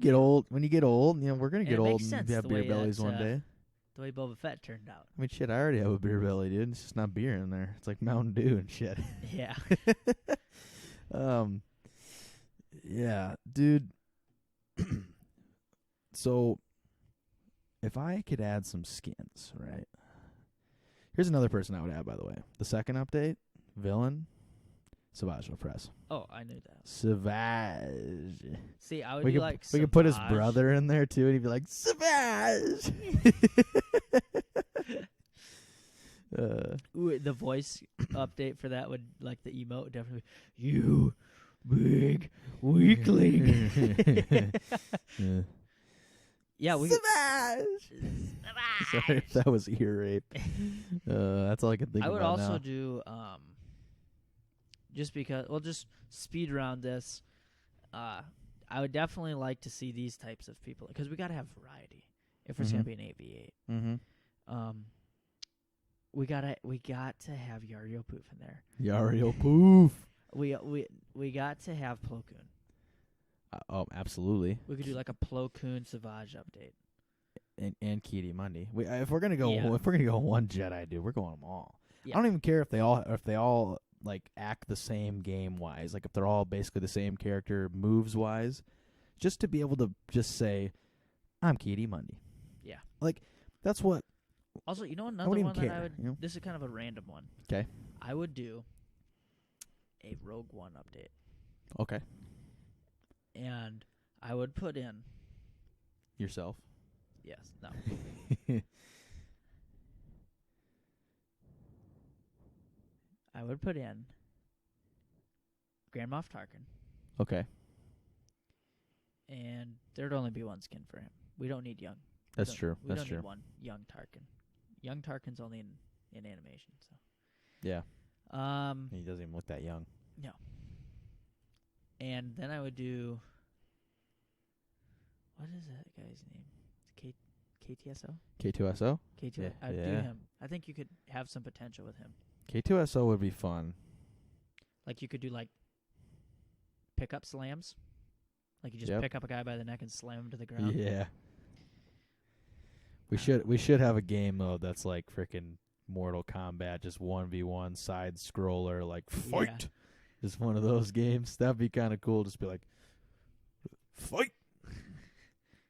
you get old, you know we're gonna And get it old makes and sense have the beer way bellies that, one day. The way Boba Fett turned out. I mean, shit, I already have a beer belly, dude. It's just not beer in there. It's like Mountain Dew and shit. Yeah. Yeah, dude. So, if I could add some skins, right? Here's another person I would add, by the way. The second update, villain, Savage Opress. Oh, I knew that. Savage. See, I would We be could, like we could put his Savage. brother in there, too, and he'd be like, Savage! Ooh, the voice update for that would, like, the emote would definitely be, you big weakling. Yeah, we Savage! Sorry if that was ear rape. That's all I could think I about would also now. do, just because, well, just speed around this. I would definitely like to see these types of people, because we got to have variety if it's going to be an AV8. Mm-hmm. We got to have Yario Poof in there. Yario Poof. We got to have Plo Koon. Oh, absolutely. We could do like a Plo Koon Savage update. And Kitty Mundi. If we're gonna go, Yeah. if we're gonna go one Jedi, dude, we're going them all. Yeah. I don't even care if they all like act the same game wise. Like if they're all basically the same character moves wise, just to be able to just say, "I'm Kitty Mundi." Yeah. Like that's what. Also, you know I another wouldn't one even that I care, would. you know? This is kind of a random one. Okay. I would do a Rogue One update, Okay. and I would put in Yourself. yes, no, I would put in Grand Moff Tarkin, Okay. and there'd only be one skin for him. We don't need young. That's true. We That's don't true. need one young Tarkin. Young Tarkin's only in animation, so. Yeah. He doesn't even look that young. No. And then I would do. What is that guy's name? KTSO? K2SO. K2. Yeah, I'd do yeah. him. I think you could have some potential with him. K2SO would be fun. Like you could do like pickup slams. Like you just Yep. pick up a guy by the neck and slam him to the ground. Yeah. We should have a game mode that's like frickin' Mortal Kombat, just 1v1 side scroller, like fight. Yeah. Just one of those games. That'd be kind of cool. Just be like, fight. And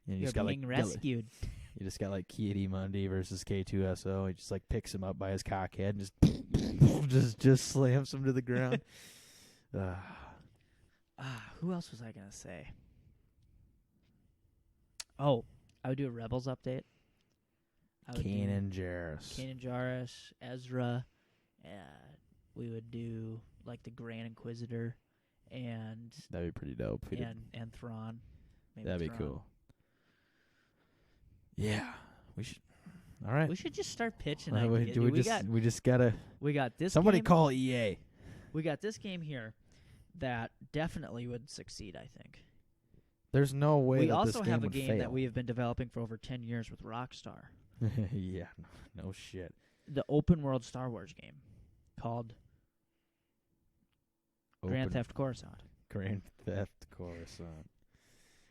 you You're just got being like rescued. you just got like Kitty Mundi versus K2SO. He just like picks him up by his cock head and just slams him to the ground. Who else was I gonna say? Oh, I would do a Rebels update. I would do Kanan Jarrus. Kanan Jarrus, Ezra, we would do like the Grand Inquisitor, and That'd be pretty dope. if we did. and Thrawn. Maybe That'd be Thrawn. cool. Yeah, we should. All right. We should just start pitching. we just gotta. We got this. Somebody game, call EA. We got this game here that definitely would succeed. I think. There's no way. We that also this game have a would game fail. that we have been developing for over 10 years with Rockstar. Yeah, no shit. The open world Star Wars game called Grand Theft Coruscant. Grand Theft Coruscant.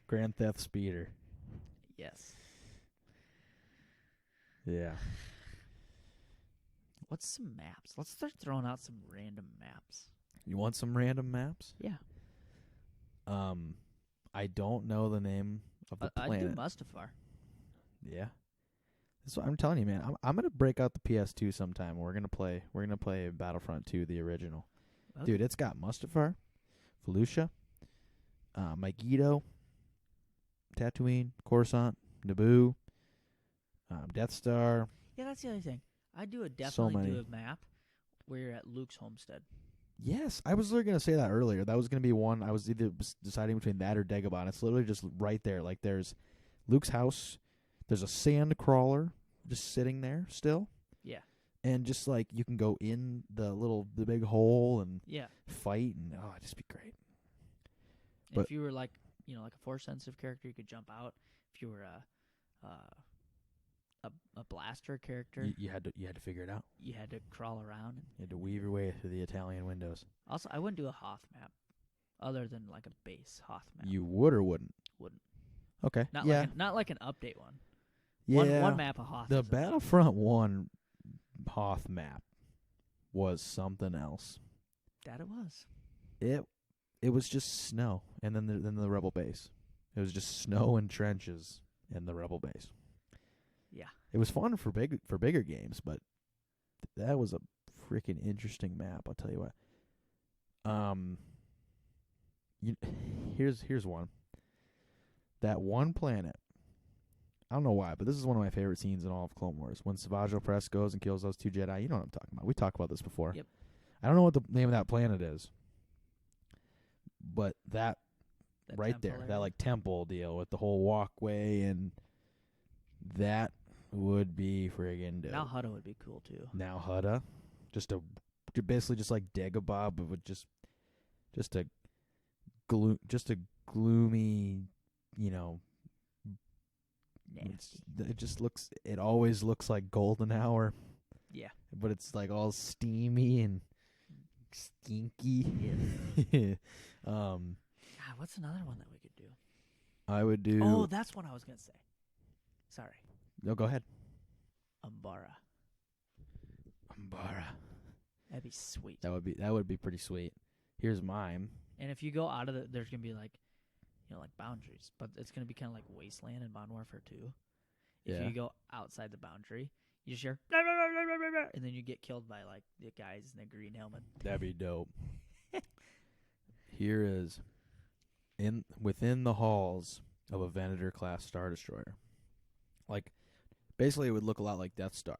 Grand Theft Speeder. Yes. Yeah. What's some maps? Let's start throwing out some random maps. You want some random maps? Yeah. I don't know the name of the I'd do planet. Mustafar. Yeah. That's what I'm telling you, man. I'm gonna break out the PS2 sometime. We're gonna play Battlefront 2, the original. Okay. Dude, it's got Mustafar, Felucia, Megiddo, Tatooine, Coruscant, Naboo, Death Star. Yeah, that's the other thing. I do So many. do a map where you're at Luke's homestead. Yes, I was literally gonna say that earlier. That was gonna be one. I was either deciding between that or Dagobah. It's literally just right there. Like there's Luke's house. There's a sand crawler just sitting there still. Yeah. And just like you can go in the big hole and Yeah. fight and it'd just be great. And But- if you were like a force sensitive character, you could jump out. If you were a blaster character, You had to figure it out. you had to crawl around. You had to weave your way through the Italian windows. Also, I wouldn't do a Hoth map, other than like a base Hoth map. You would or wouldn't? Wouldn't. Okay. Not yeah. not like an update one. Yeah. One map of Hoth. The is enough. Battlefront 1 Hoth map was something else. That it was. It was just snow, and then the rebel base. It was just snow and trenches and the rebel base. Yeah. It was fun for bigger games, but that was a freaking interesting map. I'll tell you what. Here's one. That one planet. I don't know why, but this is one of my favorite scenes in all of Clone Wars. When Savage Opress goes and kills those 2 Jedi. You know what I'm talking about. We talked about this before. Yep. I don't know what the name of that planet is, but that right temple there, area. that like temple deal with the whole walkway, and that would be friggin' dope. Now Hutta would be cool too. Now Hutta, basically just like Dagobah, but with just a gloomy, Nasty. it always looks like golden hour, Yeah. but it's like all steamy and stinky. God, what's another one that we could do? I would do. Oh, that's what I was gonna say. Sorry, No, go ahead. Umbara. That'd be sweet. That would be pretty sweet. Here's mine. And if you go out of there's gonna be like boundaries, but it's gonna be kind of like Wasteland in Modern Warfare 2. If Yeah. you go outside the boundary, you just hear, and then you get killed by like the guys in the green helmet. That'd be dope. Here is within the halls of a Venator class Star Destroyer. Like basically it would look a lot like Death Star,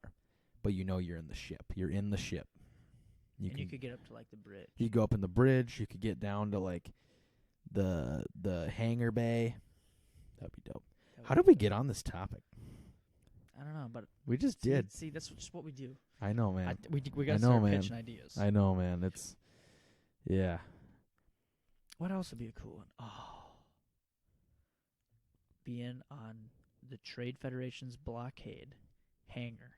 but you're in the ship. You're in the ship. You could get up to like the bridge. You go up in the bridge, you could get down to like the hangar bay. That'd be dope. How did we get on this topic? I don't know, but We just did. See, that's just what we do. I know, man. We I gotta know, start man. pitching ideas. I know, man. It's yeah. What else would be a cool one? Oh, being on the Trade Federation's blockade hangar.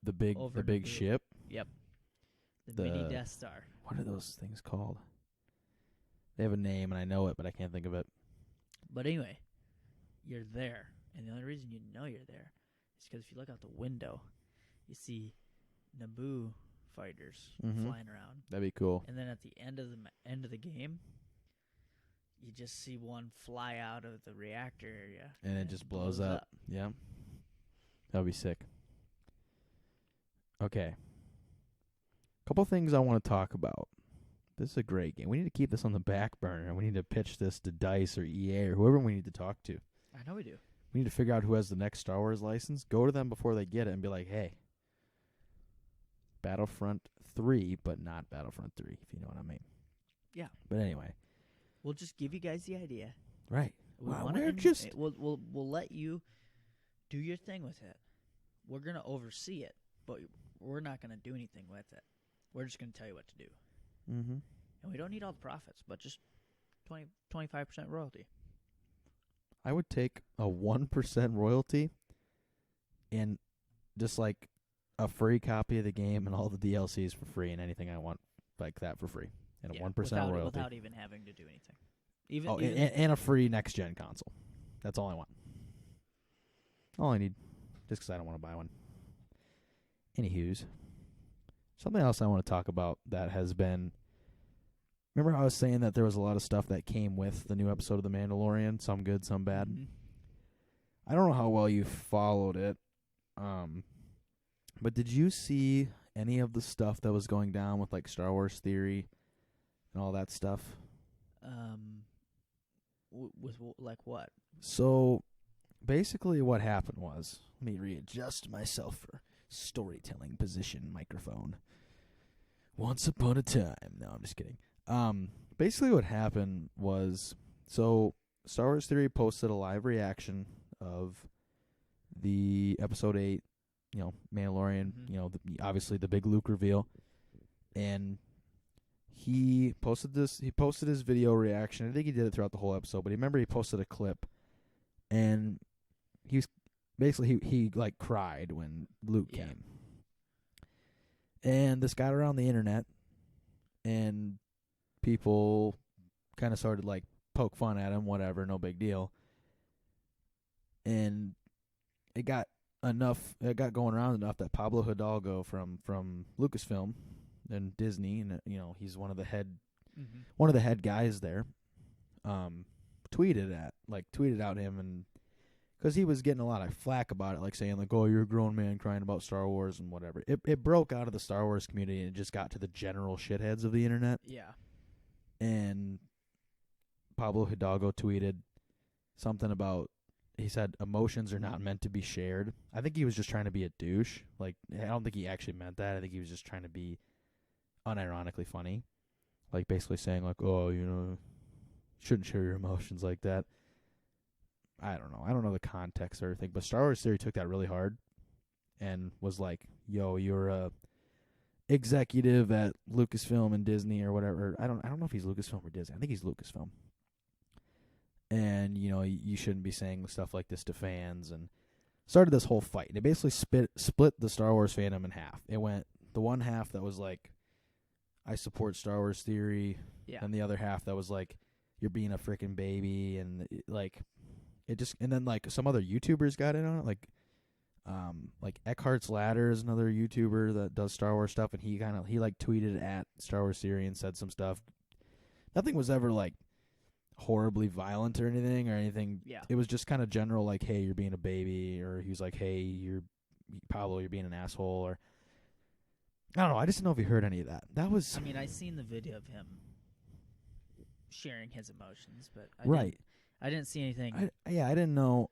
The big Over big Naboo. ship. Yep. The mini The- Death Star. What are those things called? They have a name and I know it, but I can't think of it. But anyway, you're there, and the only reason you know you're there is because if you look out the window, you see Naboo fighters Mhm. flying around, That'd be cool. and then at the end of the game, you just see one fly out of the reactor area, And it just blows up. Yeah. That'd be sick. Okay. Couple things I want to talk about. This is a great game. We need to keep this on the back burner. We need to pitch this to DICE or EA or whoever we need to talk to. I know we do. We need to figure out who has the next Star Wars license. Go to them before they get it and be like, hey, Battlefront 3, but not Battlefront 3, if you know what I mean. Yeah. But anyway. We'll just give you guys the idea. Right. We Wow, wanna we're en- just- we'll let you do your thing with it. We're gonna oversee it, but we're not gonna do anything with it. We're just gonna tell you what to do, Mm-hmm. and we don't need all the profits, but just 25% royalty. I would take a 1% royalty and just like a free copy of the game and all the DLCs for free and anything I want like that for free. And a 1% royalty. without even having to do anything. Even, Oh, even and a free next-gen console. That's all I want. All I need. Just because I don't want to buy one. Anywho's. Something else I want to talk about that has been... Remember how I was saying that there was a lot of stuff that came with the new episode of The Mandalorian? Some good, some bad. Mhm. I don't know how well you followed it, But did you see any of the stuff that was going down with like Star Wars theory and all that stuff? Like what? So basically what happened was, let me readjust myself for storytelling position microphone. Once upon a time. No, I'm just kidding. Basically what happened was, so Star Wars Theory posted a live reaction of the episode 8, Mandalorian, obviously the big Luke reveal. And he posted his video reaction. I think he did it throughout the whole episode, but remember he posted a clip, and he was basically he like cried when Luke came. And this got around the internet, and people kind of started like poke fun at him, whatever, no big deal. And it got going around enough that Pablo Hidalgo from Lucasfilm and Disney, and he's one of the head guys there, tweeted out him, and because he was getting a lot of flack about it, like saying like, "Oh, you're a grown man crying about Star Wars," and whatever. It broke out of the Star Wars community and it just got to the general shitheads of the internet. Yeah. And Pablo Hidalgo tweeted something about, he said emotions are not meant to be shared. I think he was just trying to be a douche. Like, I don't think he actually meant that. I think he was just trying to be unironically funny. Like, basically saying like, "Oh, shouldn't share your emotions like that." I don't know. I don't know the context or everything, but Star Wars Theory took that really hard and was like, "Yo, you're a executive at Lucasfilm and Disney or whatever." I don't know if he's Lucasfilm or Disney. I think he's Lucasfilm. And you shouldn't be saying stuff like this to fans, and started this whole fight. And it basically split the Star Wars fandom in half. It went the one half that was like, "I support Star Wars Theory," and the other half that was like, "You're being a freaking baby," and and then like some other YouTubers got in on it, like Eckhart's Ladder is another YouTuber that does Star Wars stuff, and he tweeted at Star Wars Theory and said some stuff. Nothing was ever like horribly violent or anything. Yeah. It was just kind of general, like, "Hey, you're being a baby," or he was like, "Hey, Pablo, you're being an asshole," or I don't know. I just didn't know if you heard any of that. That was. I mean, I seen the video of him sharing his emotions, but I didn't see anything. I didn't know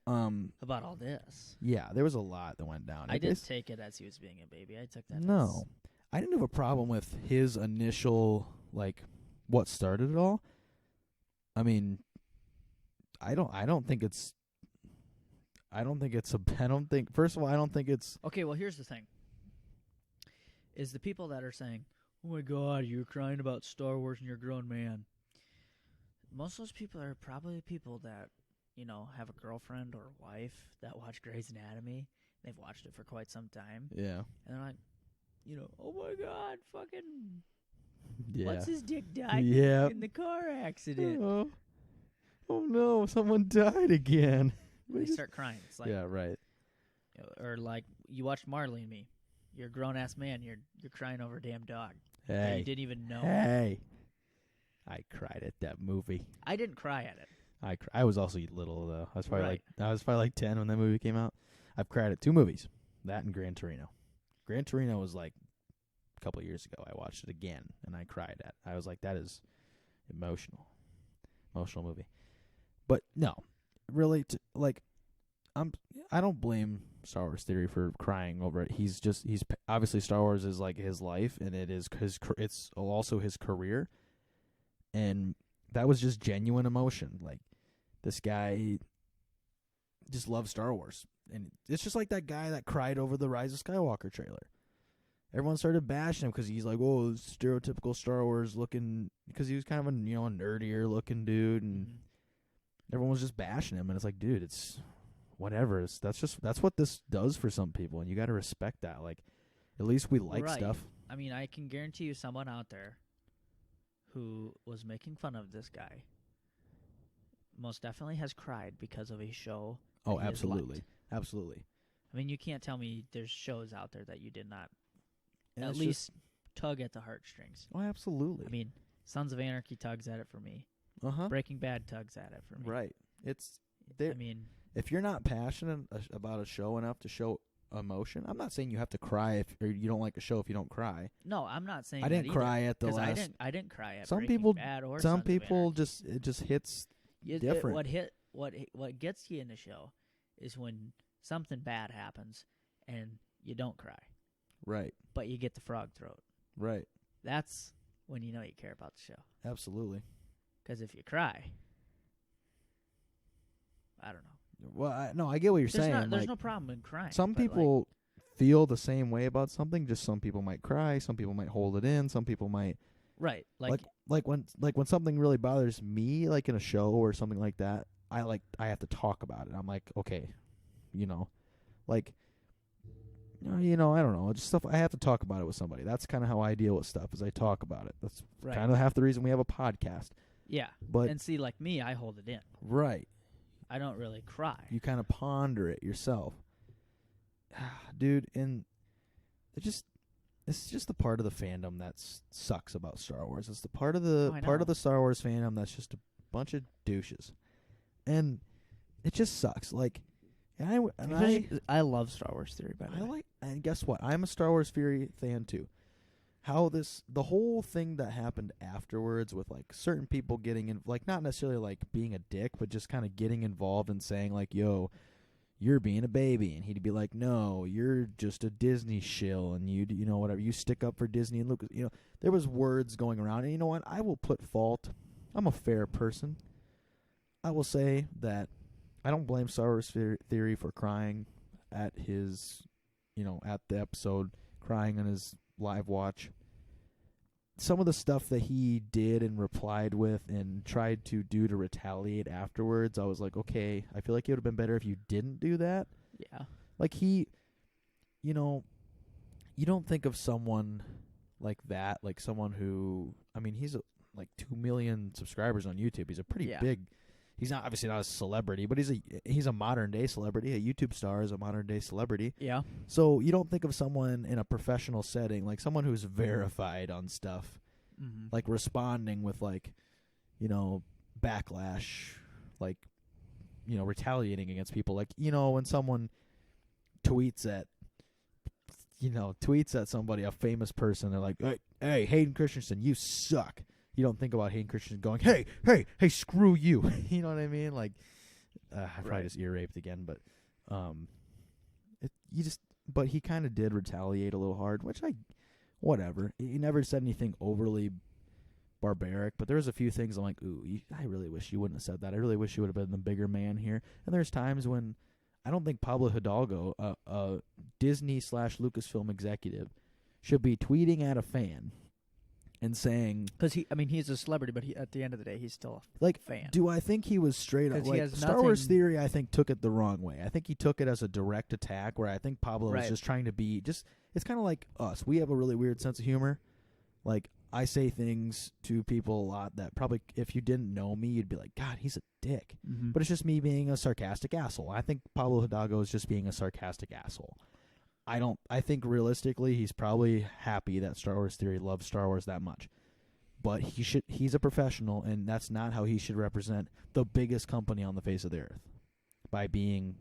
about all this. Yeah, there was a lot that went down. I didn't take it as he was being a baby. I took that. No, I didn't have a problem with his initial, like, what started it all. I mean, I don't think it's. First of all, I don't think it's. Okay, well, here's the thing. Is the people that are saying, "Oh my God, you're crying about Star Wars and you're a grown man." Most of those people are probably people that, have a girlfriend or a wife that watch Grey's Anatomy. They've watched it for quite some time. Yeah. And they're like, "Oh my God, fucking, yeah. what's his dick died in the car accident?" Oh no, someone died again. They start crying. It's like, yeah, right. Or like, you watched Marley and Me. You're a grown-ass man. You're crying over a damn dog. Hey. You didn't even know. Hey. I cried at that movie. I didn't cry at it. I was also little though. I was probably like 10 when that movie came out. I've cried at 2 movies. That and Gran Torino. Gran Torino was like a couple of years ago. I watched it again and I cried at. I was like, that is emotional movie. But no, really, I don't blame Star Wars Theory for crying over it. He's obviously Star Wars is like his life, and it's also his career. And that was just genuine emotion. Like, this guy just loves Star Wars. And it's just like that guy that cried over the Rise of Skywalker trailer. Everyone started bashing him because he's like, "Oh, stereotypical Star Wars looking," because he was kind of a nerdier looking dude, and everyone was just bashing him. And it's like, dude, it's whatever. That's what this does for some people, and you got to respect that. Like, at least we like stuff. I mean, I can guarantee you someone out there who was making fun of this guy most definitely has cried because of a show. Oh, absolutely. Absolutely. I mean, you can't tell me there's shows out there that you did not at least tug at the heartstrings. Oh, absolutely. I mean, Sons of Anarchy tugs at it for me. Breaking Bad tugs at it for me. Right. It's there. I mean, if you're not passionate about a show enough to show emotion. I'm not saying you have to cry or you don't like a show if you don't cry. No, I'm not saying I didn't cry at the last. I didn't cry at Some Breaking people, Bad or some Sons of people Anarchy. it just hits different. What gets you in the show is when something bad happens and you don't cry, Right. but you get the frog throat. Right. That's when you know you care about the show. Absolutely. Because if you cry, I don't know. Well, no, I get what you're saying. There's no problem in crying. Some people feel the same way about something. Just some people might cry. Some people might hold it in. Some people might. Right. Like when something really bothers me, like in a show or something like that, I have to talk about it. I'm like, okay, like, I don't know, just stuff. I have to talk about it with somebody. That's kind of how I deal with stuff. Is I talk about it. That's kind of half the reason we have a podcast. Yeah. But and see, like me, I hold it in. Right. I don't really cry. You kind of ponder it yourself, dude. And it's just the part of the fandom that sucks about Star Wars. It's the part of the Star Wars fandom that's just a bunch of douches, and it just sucks. Like, I love Star Wars theory, by the way. And guess what? I'm a Star Wars theory fan too. The whole thing that happened afterwards with like certain people getting in, like not necessarily like being a dick, but just kind of getting involved and saying like, "Yo, you're being a baby," and he'd be like, "No, you're just a Disney shill, and you whatever, you stick up for Disney and Lucas." There was words going around, and you know what? I will put fault. I'm a fair person. I will say that I don't blame Star Wars theory for crying at his, at the episode, crying on his live watch. Some of the stuff that he did and replied with and tried to do to retaliate afterwards, I was like, okay, I feel like it would have been better if you didn't do that. Yeah. Like you don't think of someone like that, like someone who, he's like 2 million subscribers on YouTube. He's a pretty big. He's obviously not a celebrity, but he's a modern day celebrity. A YouTube star is a modern day celebrity. Yeah. So you don't think of someone in a professional setting, like someone who's verified on stuff, like responding with like, backlash, like, retaliating against people. Like, when someone tweets at somebody, a famous person, they're like, hey, Hayden Christensen, you suck. You don't think about Hayden Christensen going, hey, screw you. You know what I mean? Like, I probably just ear raped again, but but he kind of did retaliate a little hard, which whatever. He never said anything overly barbaric, but there was a few things I'm like, ooh, I really wish you wouldn't have said that. I really wish you would have been the bigger man here. And there's times when I don't think Pablo Hidalgo, a Disney/Lucasfilm executive, should be tweeting at a fan and saying, because he's a celebrity, but at the end of the day, he's still a fan. Do I think he was straight up? Like, Star Wars theory, I think, took it the wrong way. I think he took it as a direct attack, where I think Pablo was just trying to be it's kind of like us. We have a really weird sense of humor. Like, I say things to people a lot that probably, if you didn't know me, you'd be like, God, he's a dick. Mm-hmm. But it's just me being a sarcastic asshole. I think Pablo Hidalgo is just being a sarcastic asshole. I think realistically he's probably happy that Star Wars theory loves Star Wars that much. But he's a professional, and that's not how he should represent the biggest company on the face of the earth. By being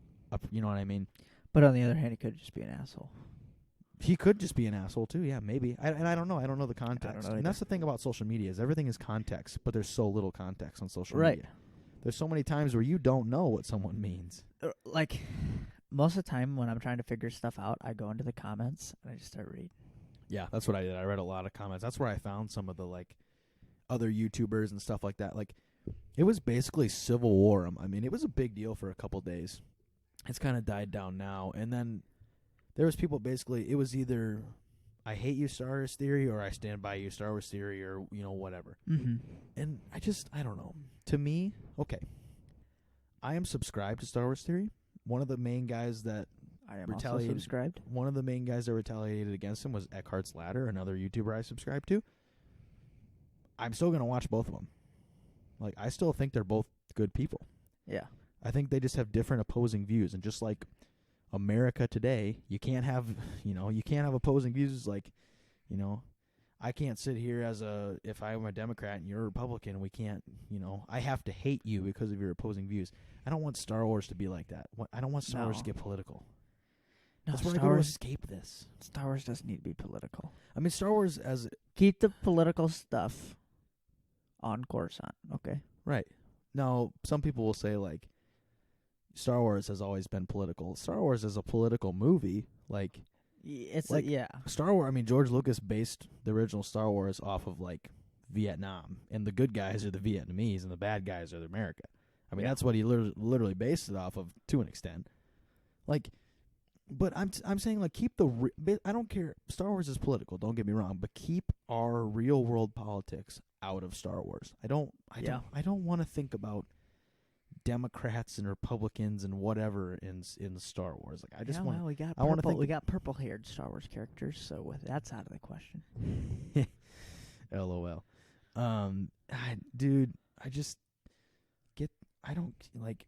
you know what I mean? But on the other hand, he could just be an asshole. He could just be an asshole too, yeah, maybe. I don't know. I don't know the context. And that's the thing about social media, is everything is context, but there's so little context on social media. There's so many times where you don't know what someone means. Like, most of the time when I'm trying to figure stuff out, I go into the comments and I just start reading. Yeah, that's what I did. I read a lot of comments. That's where I found some of the, like, other YouTubers and stuff like that. Like, it was basically civil war. It was a big deal for a couple days. It's kind of died down now. And then there was people basically, it was either I hate you, Star Wars theory, or I stand by you, Star Wars theory, or, whatever. Mm-hmm. And I don't know. To me, okay, I am subscribed to Star Wars theory. One of the main guys that subscribed. One of the main guys that retaliated against him was Eckhart's Ladder, another YouTuber I subscribe to. I'm still going to watch both of them. Like, I still think they're both good people. Yeah. I think they just have different opposing views. And just like America today, you can't have opposing views. Like, I can't sit here if I'm a Democrat and you're a Republican, we can't, I have to hate you because of your opposing views. I don't want Star Wars to be like that. I don't want Star Wars to get political. No, That's where I Star go to Wars. escape this. Star Wars doesn't need to be political. I mean, Star Wars as Keep the political stuff on Coruscant, okay? right now, some people will say like Star Wars has always been political. Star Wars is a political movie, like It's Like- yeah. Star Wars. I mean, George Lucas based the original Star Wars off of like Vietnam, and the good guys are the Vietnamese, and the bad guys are the America. I mean, Yeah. that's what he literally based it off of to an extent. Like, but I'm saying like keep I don't care. Star Wars is political. Don't get me wrong, but keep our real world politics out of Star Wars. I don't want to think about Democrats and Republicans and whatever in Star Wars. Like I just want. Well, we got I wanna purple. think- We got purple-haired Star Wars characters, so that's out of the question. LOL. Dude, I just I don't like.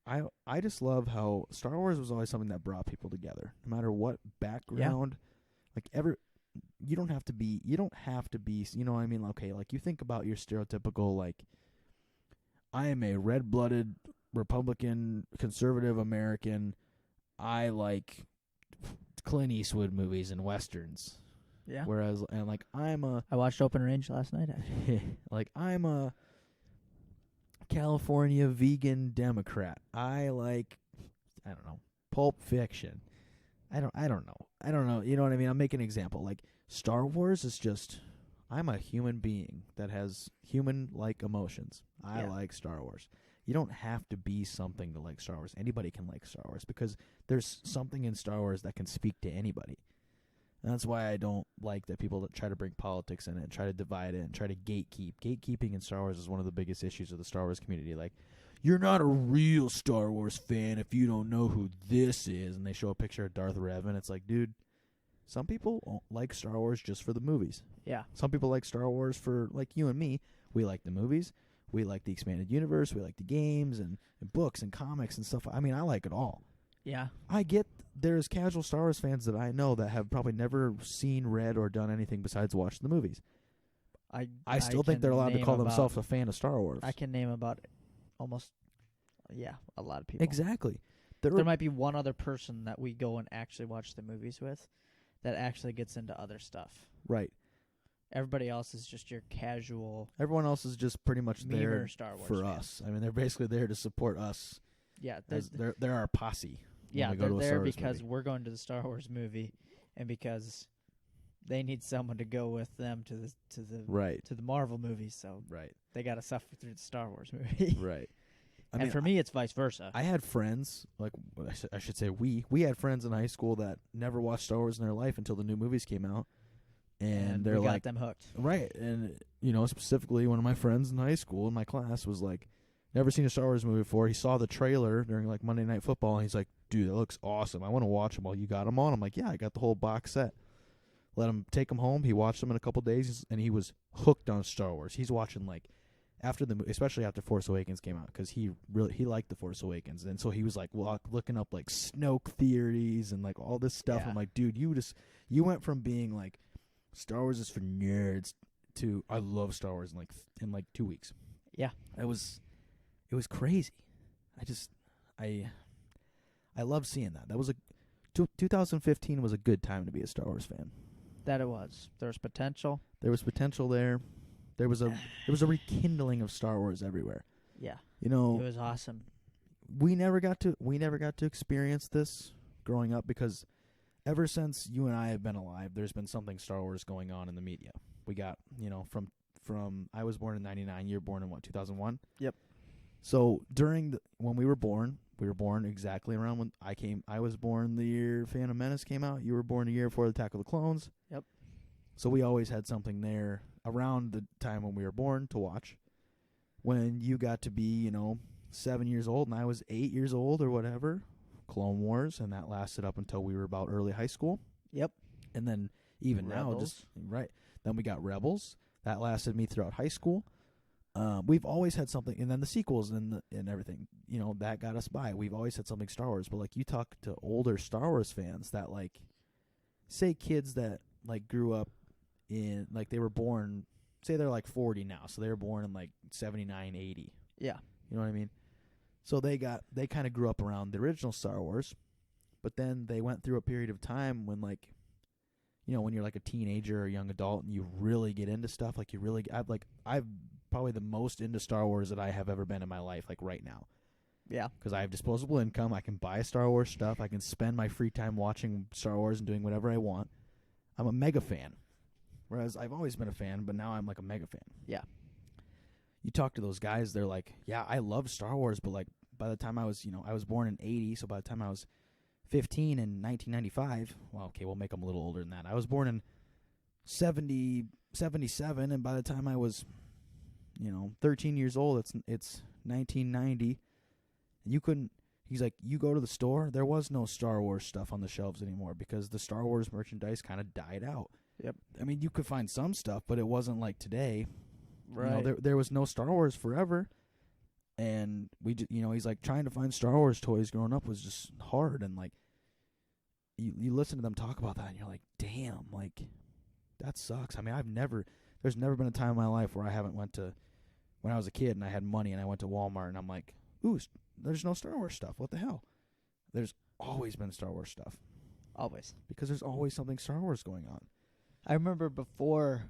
I just love how Star Wars was always something that brought people together, no matter what background. Like you don't have to be. You know what I mean? Okay, like you think about your stereotypical like. I am a red-blooded Republican, conservative American. I like Clint Eastwood movies and westerns. Yeah. Whereas, and like I'm a I watched Open Range last night, actually. like I'm a California vegan Democrat. I like don't know, Pulp Fiction. I don't know. You know what I mean? I'm making an example. Like Star Wars is just I'm a human being that has human-like emotions. I like Star Wars. You don't have to be something to like Star Wars. Anybody can like Star Wars because there's something in Star Wars that can speak to anybody. And that's why I don't like that people that try to bring politics in it and try to divide it and try to gatekeep. Gatekeeping in Star Wars is one of the biggest issues of the Star Wars community. Like, you're not a real Star Wars fan if you don't know who this is. And they show a picture of Darth Revan. It's like, dude, some people like Star Wars just for the movies. Yeah. Some people like Star Wars for, like you and me, we like the movies. We like the expanded universe. We like the games and books and comics and stuff. I mean, I like it all. Yeah. I get there's casual Star Wars fans that I know that have probably never seen, read, or done anything besides watch the movies. I still think they're allowed to call themselves a fan of Star Wars. I can name about almost, a lot of people. Exactly. There might be one other person that we go and actually watch the movies with that actually gets into other stuff. Right. Everybody else is just your casual. Everyone else is just pretty much there Star Wars for fans. us. I mean, they're basically there to support us. Yeah, They're our posse. yeah, we go they're to a there Star Wars because movie. we're going to the Star Wars movie, and because they need someone to go with them to the Right. to the Marvel movies. So Right. they got to suffer through the Star Wars movie. Right. And for me, it's vice versa. I had friends, like I should say we had friends in high school that never watched Star Wars in their life until the new movies came out. And they're we got like, them hooked. right. And, specifically one of my friends in high school in my class was like, never seen a Star Wars movie before. He saw the trailer during like Monday Night Football, and he's like, dude, that looks awesome. I want to watch them. Well, you got them on? I'm like, yeah, I got the whole box set. Let him take them home. He watched them in a couple days, and he was hooked on Star Wars. He's watching like especially after Force Awakens came out, because he liked the Force Awakens, and so he was like looking up like Snoke theories and like all this stuff. Yeah. I'm like, dude, you went from being like Star Wars is for nerds to I love Star Wars in like 2 weeks. Yeah. It was crazy. I love seeing that. That was 2015 was a good time to be a Star Wars fan. That it was. There was potential. There was potential there. There was a rekindling of Star Wars everywhere. Yeah. You know, It was awesome. we never got to experience this growing up, because ever since you and I have been alive, there's been something Star Wars going on in the media. We got, from I was born in 99, you were born in what, 2001? Yep. So when we were born exactly around when I was born the year Phantom Menace came out. You were born a year before the Attack of the Clones. Yep. So we always had something there around the time when we were born to watch. When you got to be, 7 years old and I was 8 years old or whatever, Clone Wars, and that lasted up until we were about early high school. Yep. And then even now, right. Then we got Rebels. That lasted me throughout high school. We've always had something, and then the sequels and everything, that got us by. We've always had something Star Wars, but like you talk to older Star Wars fans that like, say kids that like grew up in, like they were born, say they're like 40 now, so they were born in like 79, 80. Yeah. You know what I mean? So they kind of grew up around the original Star Wars, But then they went through a period of time when, like, you know, when you're like a teenager or a young adult and you really get into stuff, like you really, I've probably the most into Star Wars that I have ever been in my life, like right now. Yeah. Because I have disposable income. I can buy Star Wars stuff. I can spend my free time watching Star Wars and doing whatever I want. I'm a mega fan. Whereas I've always been a fan, but now I'm like a mega fan. Yeah. You talk to those guys, they're like, yeah, I love Star Wars, but like by the time I was, you know, I was born in 80, so by the time I was 15 in 1995, well, okay, we'll make them a little older than that. I was born in 77, and by the time I was, you know, 13 years old, it's 1990. You couldn't, he's like, you go to the store, there was no Star Wars stuff on the shelves anymore because the Star Wars merchandise kind of died out. Yep. I mean, you could find some stuff, but it wasn't like today. Right. You know, there was no Star Wars forever. And you know, he's like, trying to find Star Wars toys growing up was just hard. And like, you listen to them talk about that, and you're like, damn, like, that sucks. I mean, there's never been a time in my life where I haven't went to, when I was a kid and I had money and I went to Walmart and I'm like, ooh, there's no Star Wars stuff. What the hell? There's always been Star Wars stuff. Always. Because there's always something Star Wars going on. I remember before.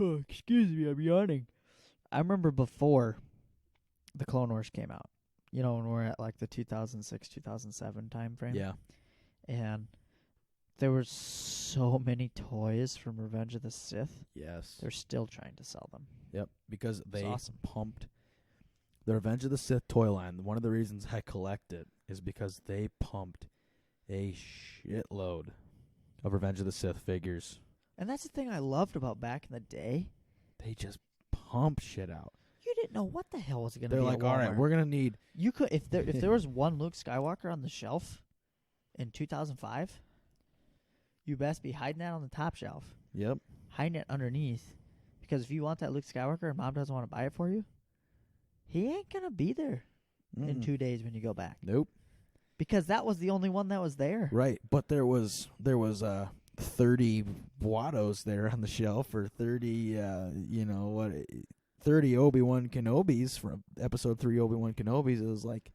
Oh, excuse me, I'm yawning. I remember before the Clone Wars came out. You know, when we're at like the 2006, 2007 time frame. Yeah. And there were so many toys from Revenge of the Sith. Yes. They're still trying to sell them. Yep. Because they awesome. pumped the Revenge of the Sith toy line. One of the reasons I collect it is because they pumped a shitload of Revenge of the Sith figures. And that's the thing I loved about back in the day. They just pump shit out. You didn't know what the hell was going to be. They're like, all right, we're going to need. You could if there was one Luke Skywalker on the shelf in 2005, you best be hiding that on the top shelf. Yep. Hiding it underneath, because if you want that Luke Skywalker and Mom doesn't want to buy it for you, he ain't gonna be there in 2 days when you go back. Nope. Because that was the only one that was there. Right, but there was 30 Wattos there on the shelf, or 30 30 Obi-Wan Kenobis from episode 3 Obi-Wan Kenobis. It was like,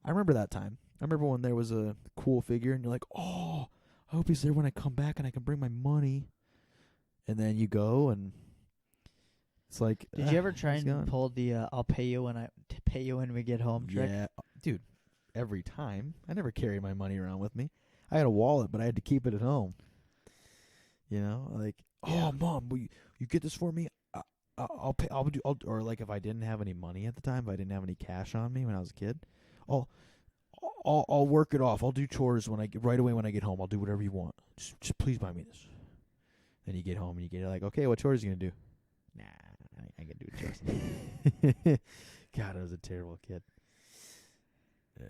I remember that time. I remember when there was a cool figure and you're like, oh, I hope he's there when I come back and I can bring my money. And then you go and it's like, did you ever try and pull the I'll pay you when we get home trick? Yeah, dude, every time. I never carry my money around with me. I had a wallet, but I had to keep it at home. You know, like, oh, Mom, will you get this for me? I'll pay. Or like if I didn't have any money at the time, if I didn't have any cash on me when I was a kid, I'll work it off. I'll do chores right away when I get home. I'll do whatever you want. Just please buy me this. Then you get home and you're like, okay, what chores are you gonna do? Nah, I can do chores. God, I was a terrible kid.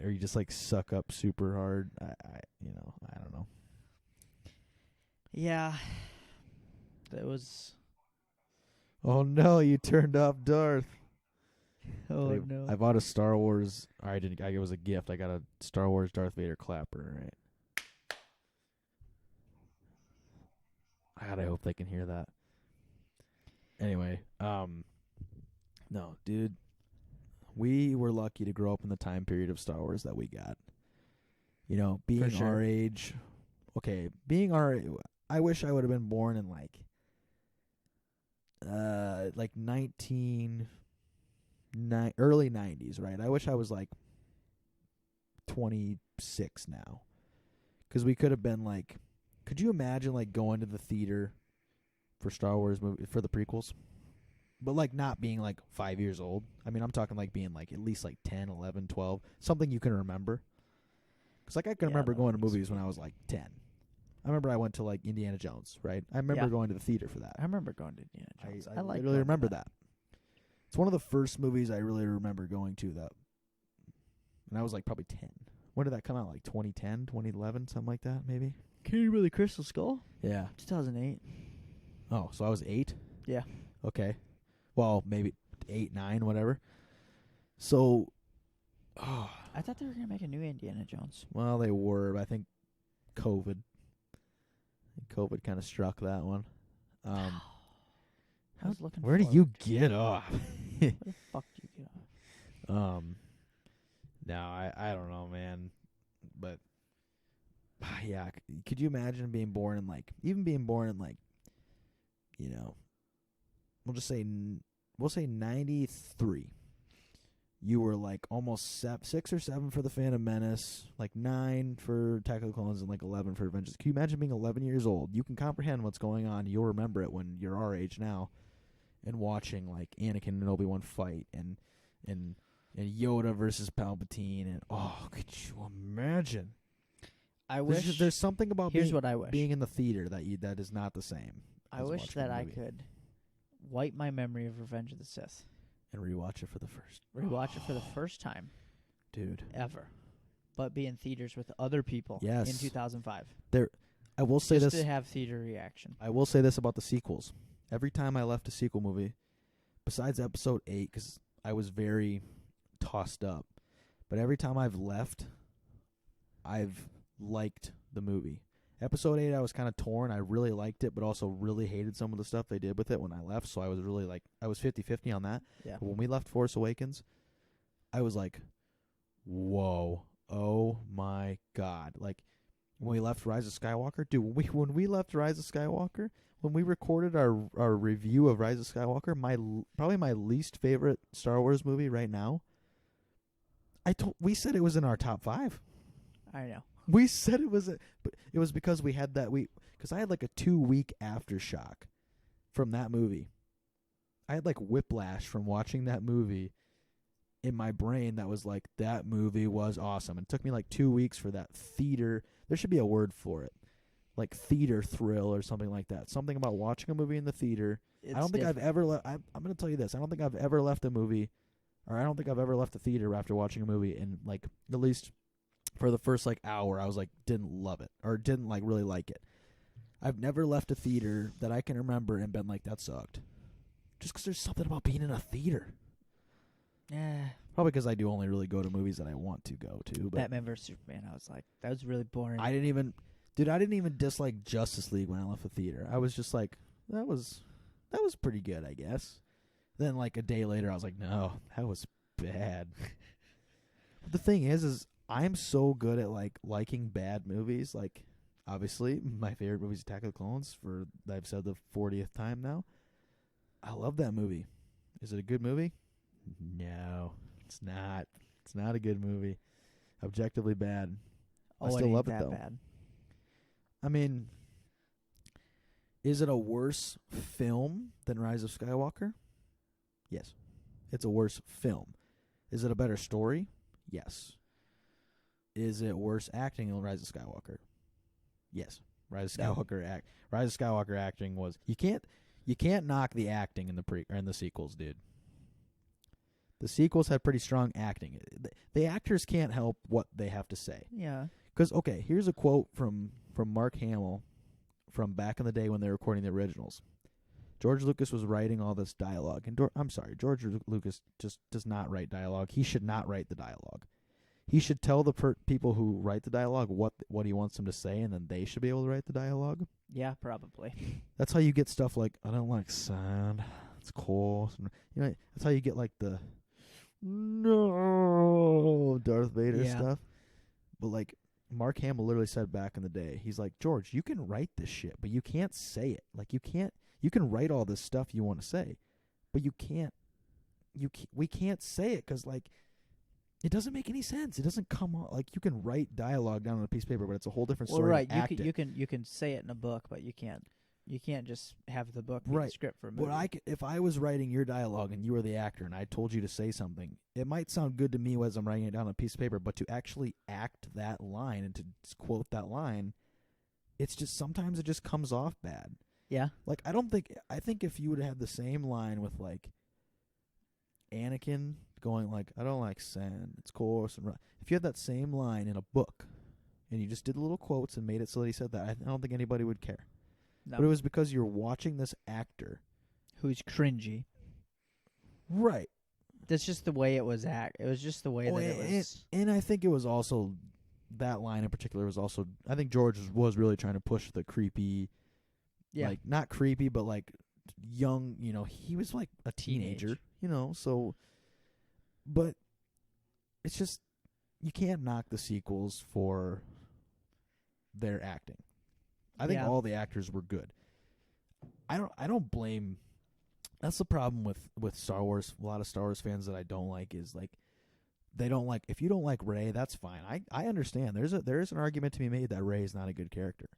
Or you just like suck up super hard. I don't know. Yeah, that was. Oh no! You turned off Darth. Oh no! I bought a Star Wars. Or I didn't. It was a gift. I got a Star Wars Darth Vader clapper. Right. God, I hope they can hear that. Anyway, no, dude, we were lucky to grow up in the time period of Star Wars that we got. You know, being our age. Okay, being our. I wish I would have been born in like early 90s, right? I wish I was like 26 now. Because we could have been like, could you imagine like going to the theater for Star Wars movie, for the prequels? But like not being like 5 years old. I mean, I'm talking like being like at least like 10, 11, 12. Something you can remember. Because like I can remember going to movies when I was like 10. I remember I went to like Indiana Jones, right? I remember going to the theater for that. I remember going to Indiana Jones. I really remember that. It's one of the first movies I really remember going to that. And I was like probably 10. When did that come out? Like 2010, 2011, something like that, maybe? Canterbury the Crystal Skull? Yeah. 2008. Oh, so I was 8? Yeah. Okay. Well, maybe 8, 9, whatever. So, I thought they were going to make a new Indiana Jones. Well, they were, but I think COVID kind of struck that one. I was looking. Where do you get off? Where the fuck do you get off? No, I don't know, man. But Yeah, could you imagine being born in like, even being born in like, you know, we'll just say, we'll say 93. You were like almost 6 or 7 for The Phantom Menace, like 9 for Attack of the Clones, and like 11 for Avengers. Can you imagine being 11 years old? You can comprehend what's going on. You'll remember it when you're our age now, and watching like Anakin and Obi-Wan fight, and Yoda versus Palpatine, and could you imagine? I wish There's something about here's what I wish. being in the theater that is not the same. I wish that I could wipe my memory of Revenge of the Sith. And rewatch it for the first. Rewatch it for the first time. Dude. Ever. But be in theaters with other people. Yes. In 2005. I will say Just this. to have theater reaction. I will say this about the sequels. Every time I left a sequel movie, besides Episode 8, because I was very tossed up, but every time I've left, I've liked the movie. Episode 8, I was kind of torn. I really liked it, but also really hated some of the stuff they did with it when I left, so I was really like, I was 50-50 on that. Yeah. But when we left Force Awakens, I was like, whoa, oh my God. Like, when we left Rise of Skywalker, dude, when we left Rise of Skywalker, when we recorded our review of Rise of Skywalker, probably my least favorite Star Wars movie right now, we said it was in our top 5. I know. We said it was, but it was because we had that because I had like a 2-week aftershock from that movie. I had like whiplash from watching that movie in my brain. That was like, that movie was awesome. And it took me like 2 weeks for that theater. There should be a word for it, like theater thrill or something like that. Something about watching a movie in the theater. I don't think I've ever I'm going to tell you this. I don't think I've ever left a movie, or I don't think I've ever left the theater after watching a movie, and like at least for the first like hour, I was like, didn't love it or didn't like really like it. I've never left a theater that I can remember and been like, that sucked. Just because there's something about being in a theater. Yeah. Probably because I do only really go to movies that I want to go to. But Batman vs Superman, I was like, that was really boring. I didn't even dislike Justice League when I left the theater. I was just like, that was pretty good, I guess. Then like a day later, I was like, no, that was bad. But the thing is I'm so good at like liking bad movies. Like, obviously, my favorite movie is Attack of the Clones. I've said the 40th time now. I love that movie. Is it a good movie? No, it's not. It's not a good movie. Objectively bad. I still love it though. Bad. I mean, is it a worse film than Rise of Skywalker? Yes. It's a worse film. Is it a better story? Yes. Is it worse acting than Rise of Skywalker? Yes. Rise of Skywalker acting was, you can't knock the acting in the sequels, dude. The sequels had pretty strong acting. The actors can't help what they have to say. Yeah. Because, okay, here's a quote from Mark Hamill from back in the day when they were recording the originals. George Lucas was writing all this dialogue. And I'm sorry, George Lucas just does not write dialogue. He should not write the dialogue. He should tell the people who write the dialogue what he wants them to say, and then they should be able to write the dialogue. Yeah, probably. That's how you get stuff like, I don't like sand. It's cold. You know, that's how you get like the no Darth Vader stuff. But like Mark Hamill literally said back in the day, he's like, George, you can write this shit, but you can't say it. Like you can write all this stuff you want to say, but we can't say it because like it doesn't make any sense. It doesn't come on. Like you can write dialogue down on a piece of paper, but it's a whole different story. Well, right. You can say it in a book, but you can't just have the book be right. the script for a movie. But if I was writing your dialogue and you were the actor and I told you to say something, it might sound good to me as I'm writing it down on a piece of paper, but to actually act that line and to quote that line, it's just sometimes it just comes off bad. Yeah. Like I think if you would have had the same line with like Anakin going like, I don't like sand, it's coarse and rough. If you had that same line in a book and you just did little quotes and made it so that he said that, I don't think anybody would care. No. But it was because you're watching this actor who's cringy. Right. That's just the way it was It was just the way that it was. And I think it was also, that line in particular was also, I think George was really trying to push the creepy, like, not creepy, but like young, you know, he was like a teenager, you know, so, but it's just, you can't knock the sequels for their acting. I think Yeah. all the actors were good. I don't blame. That's the problem with Star Wars. A lot of Star Wars fans that I don't like is like they don't like. If you don't like Rey, that's fine. I understand. There is an argument to be made that Rey is not a good character.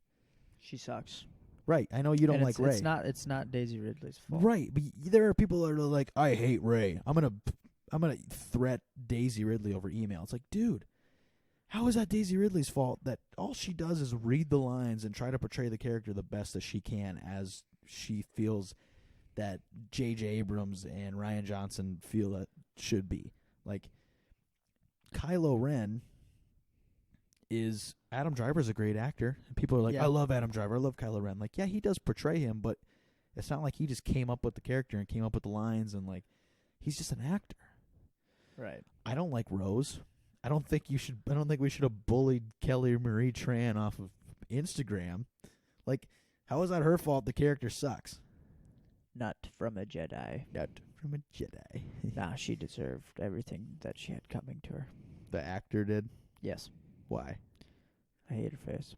She sucks. Right. I know you don't And like Rey. It's not Daisy Ridley's fault. Right, but there are people that are like, I hate Rey. I'm gonna threat Daisy Ridley over email. It's like, dude, how is that Daisy Ridley's fault that all she does is read the lines and try to portray the character the best that she can as she feels that J.J. Abrams and Rian Johnson feel that should be. Like, Kylo Ren is... Adam Driver's a great actor. And people are like, Yeah. I love Adam Driver. I love Kylo Ren. Like, yeah, he does portray him, but it's not like he just came up with the character and came up with the lines and, like, he's just an actor. Right. I don't like Rose. I don't think we should have bullied Kelly Marie Tran off of Instagram. Like, how is that her fault? The character sucks. Not from a Jedi. Not from a Jedi. Nah, she deserved everything that she had coming to her. The actor did. Yes. Why? I hate her face.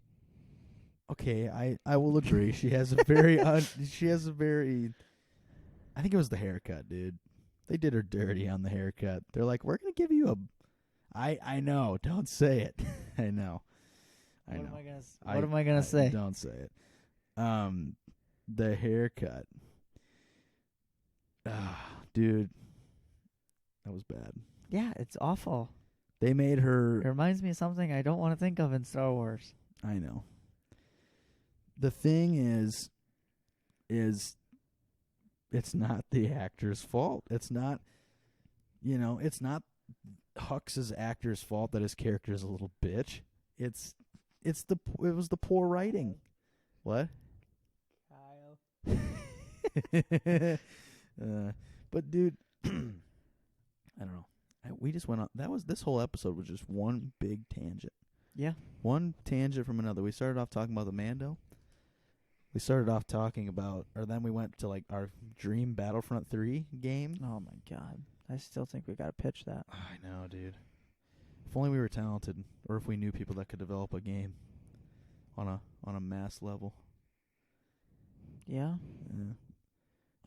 Okay, I will agree. She has a very I think it was the haircut, dude. They did her dirty on the haircut. They're like, we're gonna give you a. I know. Don't say it. I know. I know. What am I gonna say? Don't say it. The haircut. Dude, that was bad. Yeah, it's awful. They made It her. reminds me of something I don't want to think of in Star Wars. I know. The thing is it's not the actor's fault. It's not, it's not Hux's actor's fault that his character is a little bitch. It was the poor writing. What? Kyle. But dude, I don't know. We just went on. This whole episode was just one big tangent. Yeah. One tangent from another. We started off talking about the Mando. We started off talking about, or then we went to like our dream Battlefront 3 game. Oh my God. I still think we gotta pitch that. I know, dude. If only we were talented, or if we knew people that could develop a game on a mass level. Yeah. Yeah.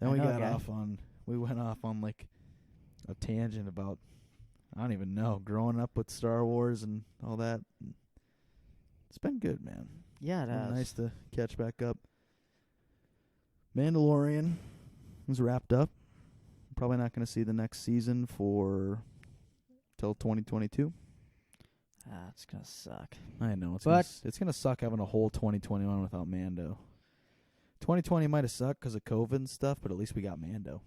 I Then we know a got guy. off on. We went off on like a tangent about, I don't even know, growing up with Star Wars and all that. It's been good, man. Yeah, it Been has. nice to catch back up. Mandalorian is wrapped up. Probably not going to see the next season till 2022. It's gonna suck. I know But- it's gonna suck having a whole 2021 without Mando. 2020 might have sucked because of COVID and stuff, but at least we got Mando.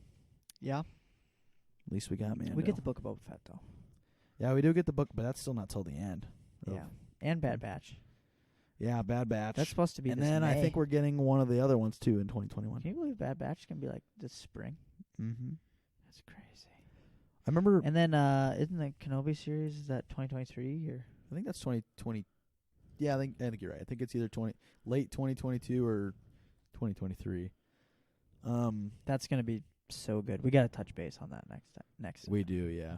Yeah. At least we got Mando. We get the Book of Boba Fett though. Yeah, we do get the book, but that's still not till the end. Yeah. And Bad Batch. Yeah, Bad Batch. That's supposed to be and this then I May. think we're getting one of the other ones too in 2021. Can you believe Bad Batch can be like this spring? Mm-hmm. That's crazy. I remember. And then isn't the Kenobi series, is that 2023 or? I think that's 2020. Yeah, I think you're right. I think it's either late 2022 or 2023. That's gonna be so good. We gotta touch base on that next. We do, yeah.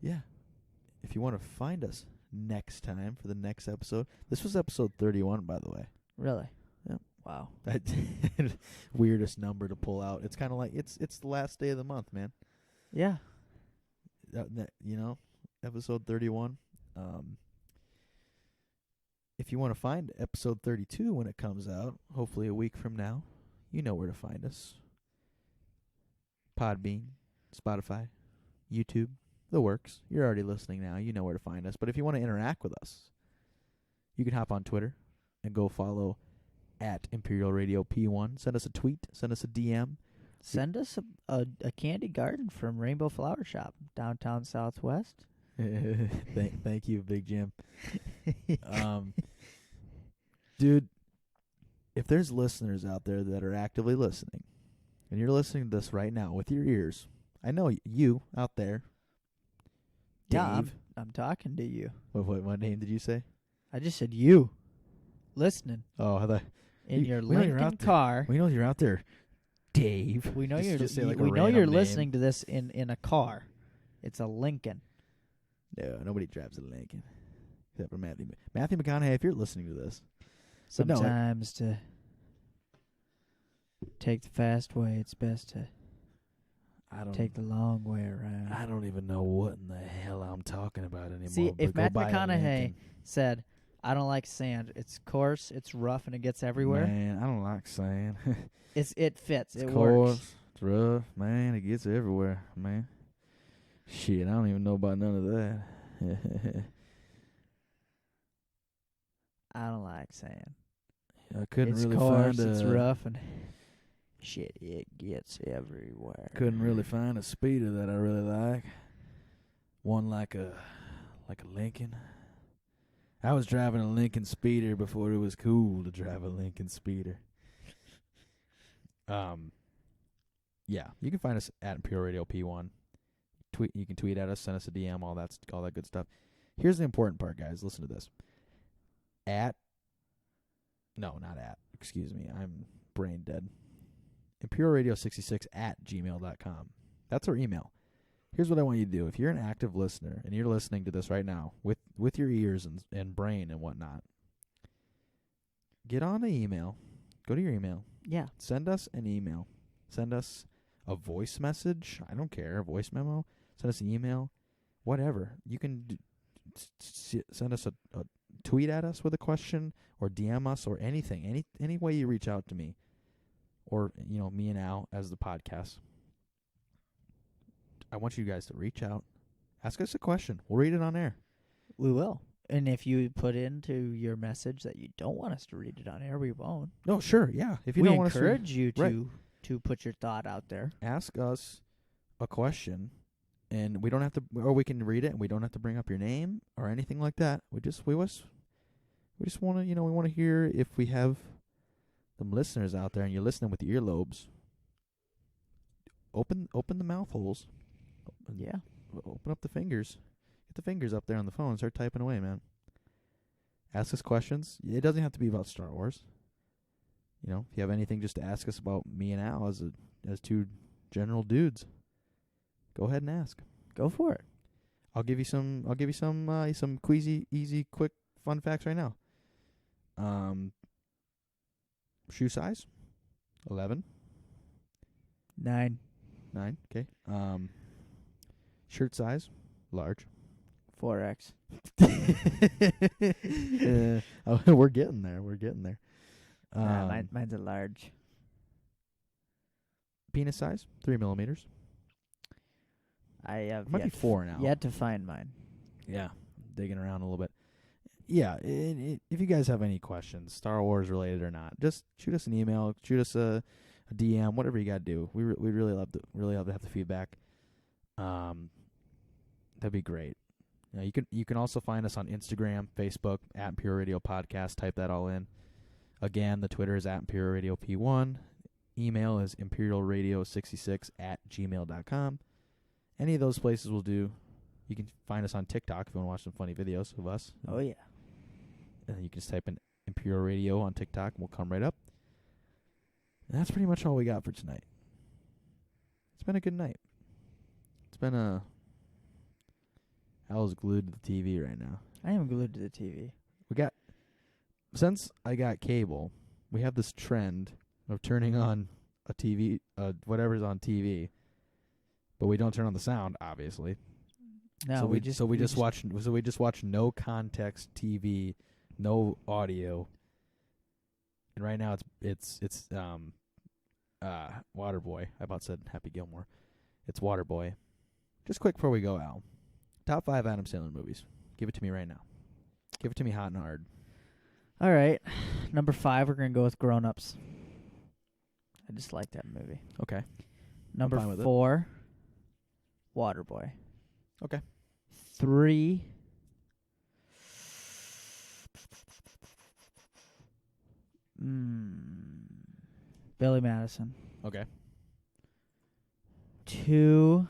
Yeah. If you want to find us next time for the next episode, this was episode 31, by the way. Really? Yep. Wow. That weirdest number to pull out. It's kind of like it's the last day of the month, man. Yeah. Episode 31. If you want to find episode 32 when it comes out, hopefully a week from now, you know where to find us. Podbean, Spotify, YouTube, the works. You're already listening now. You know where to find us. But if you want to interact with us, you can hop on Twitter and go follow at Imperial Radio P1. Send us a tweet. Send us a DM. Send us a candy garden from Rainbow Flower Shop, downtown Southwest. Thank you, Big Jim. Dude, if there's listeners out there that are actively listening, and you're listening to this right now with your ears, I know you out there. Yeah, Dave. I'm talking to you. What name did you say? I just said you. Listening Oh, I thought in your we know you're Lincoln out there. car. We know you're out there, Dave. We know Just say like a we know random you're name. listening to this in a car. It's a Lincoln. No, nobody drives a Lincoln. except for Matthew McConaughey, if you're listening to this. But no, Sometimes to take the fast way, it's best to take the long way around. I don't even know what in the hell I'm talking about anymore. See, if go Matt buy a McConaughey Lincoln. said, I don't like sand, it's coarse, it's rough, and it gets everywhere, Man, I don't like sand. it fits, It's it coarse, works. it's rough, man. It gets everywhere, man. Shit, I don't even know about none of that. I don't like sand. I couldn't It's really coarse, find it's a rough, and shit, it gets everywhere. couldn't really find a speeder that I really like. One like a Lincoln. I was driving a Lincoln Speeder before it was cool to drive a Lincoln Speeder. Yeah, you can find us at Imperial Radio P1. You can tweet at us, send us a DM, all that good stuff. Here's the important part, guys. Listen to this. Excuse me, I'm brain dead. ImperialRadio66@gmail.com. That's our email. Here's what I want you to do. If you're an active listener and you're listening to this right now with your ears and brain and whatnot, get on the email. Go to your email. Yeah. Send us an email. Send us a voice message. I don't care. A voice memo. Send us an email. Whatever. You can send us a tweet at us with a question or DM us or anything. Any way you reach out to me or, me and Al as the podcast. I want you guys to reach out. Ask us a question. We'll read it on air. We will. And if you put into your message that you don't want us to read it on air, we won't. No, sure, yeah. If you we don't want encourage you right. to put your thought out there. Ask us a question, and we don't have to, or we can read it, and we don't have to bring up your name or anything like that. We just want to, we want to hear if we have some listeners out there, and you're listening with the earlobes. Open the mouth holes. Yeah. Open up the fingers. Get the fingers up there on the phone and start typing away, man. Ask us questions. It doesn't have to be about Star Wars. If you have anything just to ask us about me and Al as two general dudes, go ahead and ask. Go for it. I'll give you some queasy, easy, quick, fun facts right now. Shoe size, 11. 9. 9. Okay. Shirt size, large. 4X. We're getting there. Mine's a large. Penis size, 3 millimeters. I have It might be 4 now. Yet to find mine. Yeah, digging around a little bit. Yeah, if you guys have any questions, Star Wars related or not, just shoot us an email, shoot us a DM, whatever you gotta do. We really love to have the feedback. That'd be great. You can also find us on Instagram, Facebook at Imperial Radio Podcast. Type that all in. Again, the Twitter is at Imperial Radio P1. Email is imperialradio66@gmail.com. Any of those places will do. You can find us on TikTok if you want to watch some funny videos of us. Oh, yeah. And you can just type in Imperial Radio on TikTok and we'll come right up. And that's pretty much all we got for tonight. It's been a good night. It's been Al's glued to the TV right now. I am glued to the TV. Since I got cable, we have this trend of turning on a TV, whatever's on TV, but we don't turn on the sound, obviously. No, so we just watch no context TV, no audio. And right now it's Waterboy. I about said Happy Gilmore. It's Waterboy. Just quick before we go, Al. Top 5 Adam Sandler movies. Give it to me right now. Give it to me hot and hard. All right. Number 5, we're going to go with Grown Ups. I just like that movie. Okay. Number fine with it. 4, Waterboy. Okay. 3, Billy Madison. Okay. 2,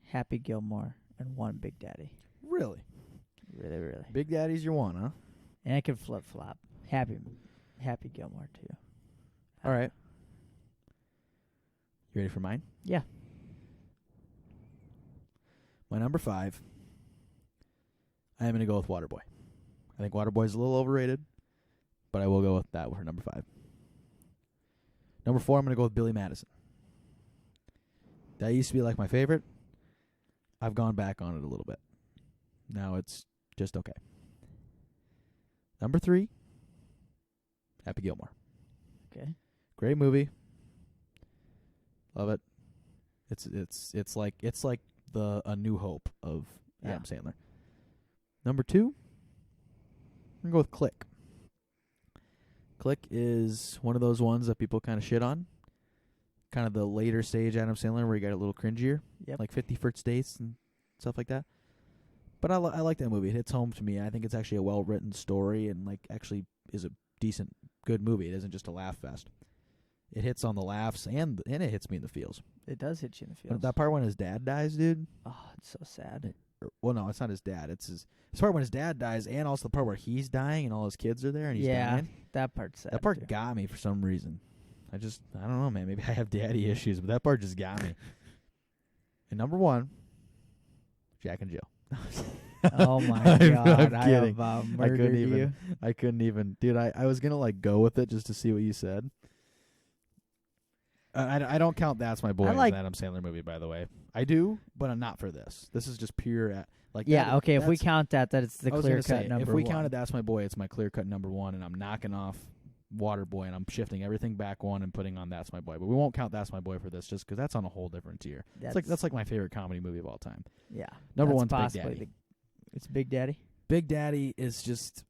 Happy Gilmore. And 1, Big Daddy. Really? Really, really. Big Daddy's your one, huh? And I can flip-flop. Happy Gilmore, too. All right. You ready for mine? Yeah. My number 5. I am going to go with Waterboy. I think Waterboy's a little overrated, but I will go with that for number 5. Number 4, I'm going to go with Billy Madison. That used to be like my favorite. I've gone back on it a little bit. Now it's just okay. Number 3, Happy Gilmore. Okay. Great movie. Love it. It's like the A New Hope of Adam Sandler. Number 2, I'm going to go with Click. Click is one of those ones that people kind of shit on. Kind of the later stage Adam Sandler where he got a little cringier. Yep. Like 50 First Dates and stuff like that. But I like that movie. It hits home to me. I think it's actually a well-written story and like actually is a decent, good movie. It isn't just a laugh fest. It hits on the laughs and it hits me in the feels. It does hit you in the feels. That part when his dad dies, dude. Oh, it's so sad. Well, no, it's not his dad. It's his part when his dad dies, and also the part where he's dying and all his kids are there and he's dying. That part's sad. That part too. got me for some reason. I don't know, man. Maybe I have daddy issues, but that part just got me. And number 1, Jack and Jill. Oh my God! I'm kidding. I have murdered you. I couldn't even, dude. I was gonna like go with it just to see what you said. I don't count That's My Boy as an Adam Sandler movie, by the way. I do, but I'm not for this. This is just pure Okay. If we count that it's the clear cut number. If we 1. counted That's My Boy, it's my clear cut number 1, and I'm knocking off Waterboy, and I'm shifting everything back 1 and putting on That's My Boy. But we won't count That's My Boy for this, just because that's on a whole different tier. That's like my favorite comedy movie of all time. Yeah. Number 1's Big Daddy. It's Big Daddy. Big Daddy is just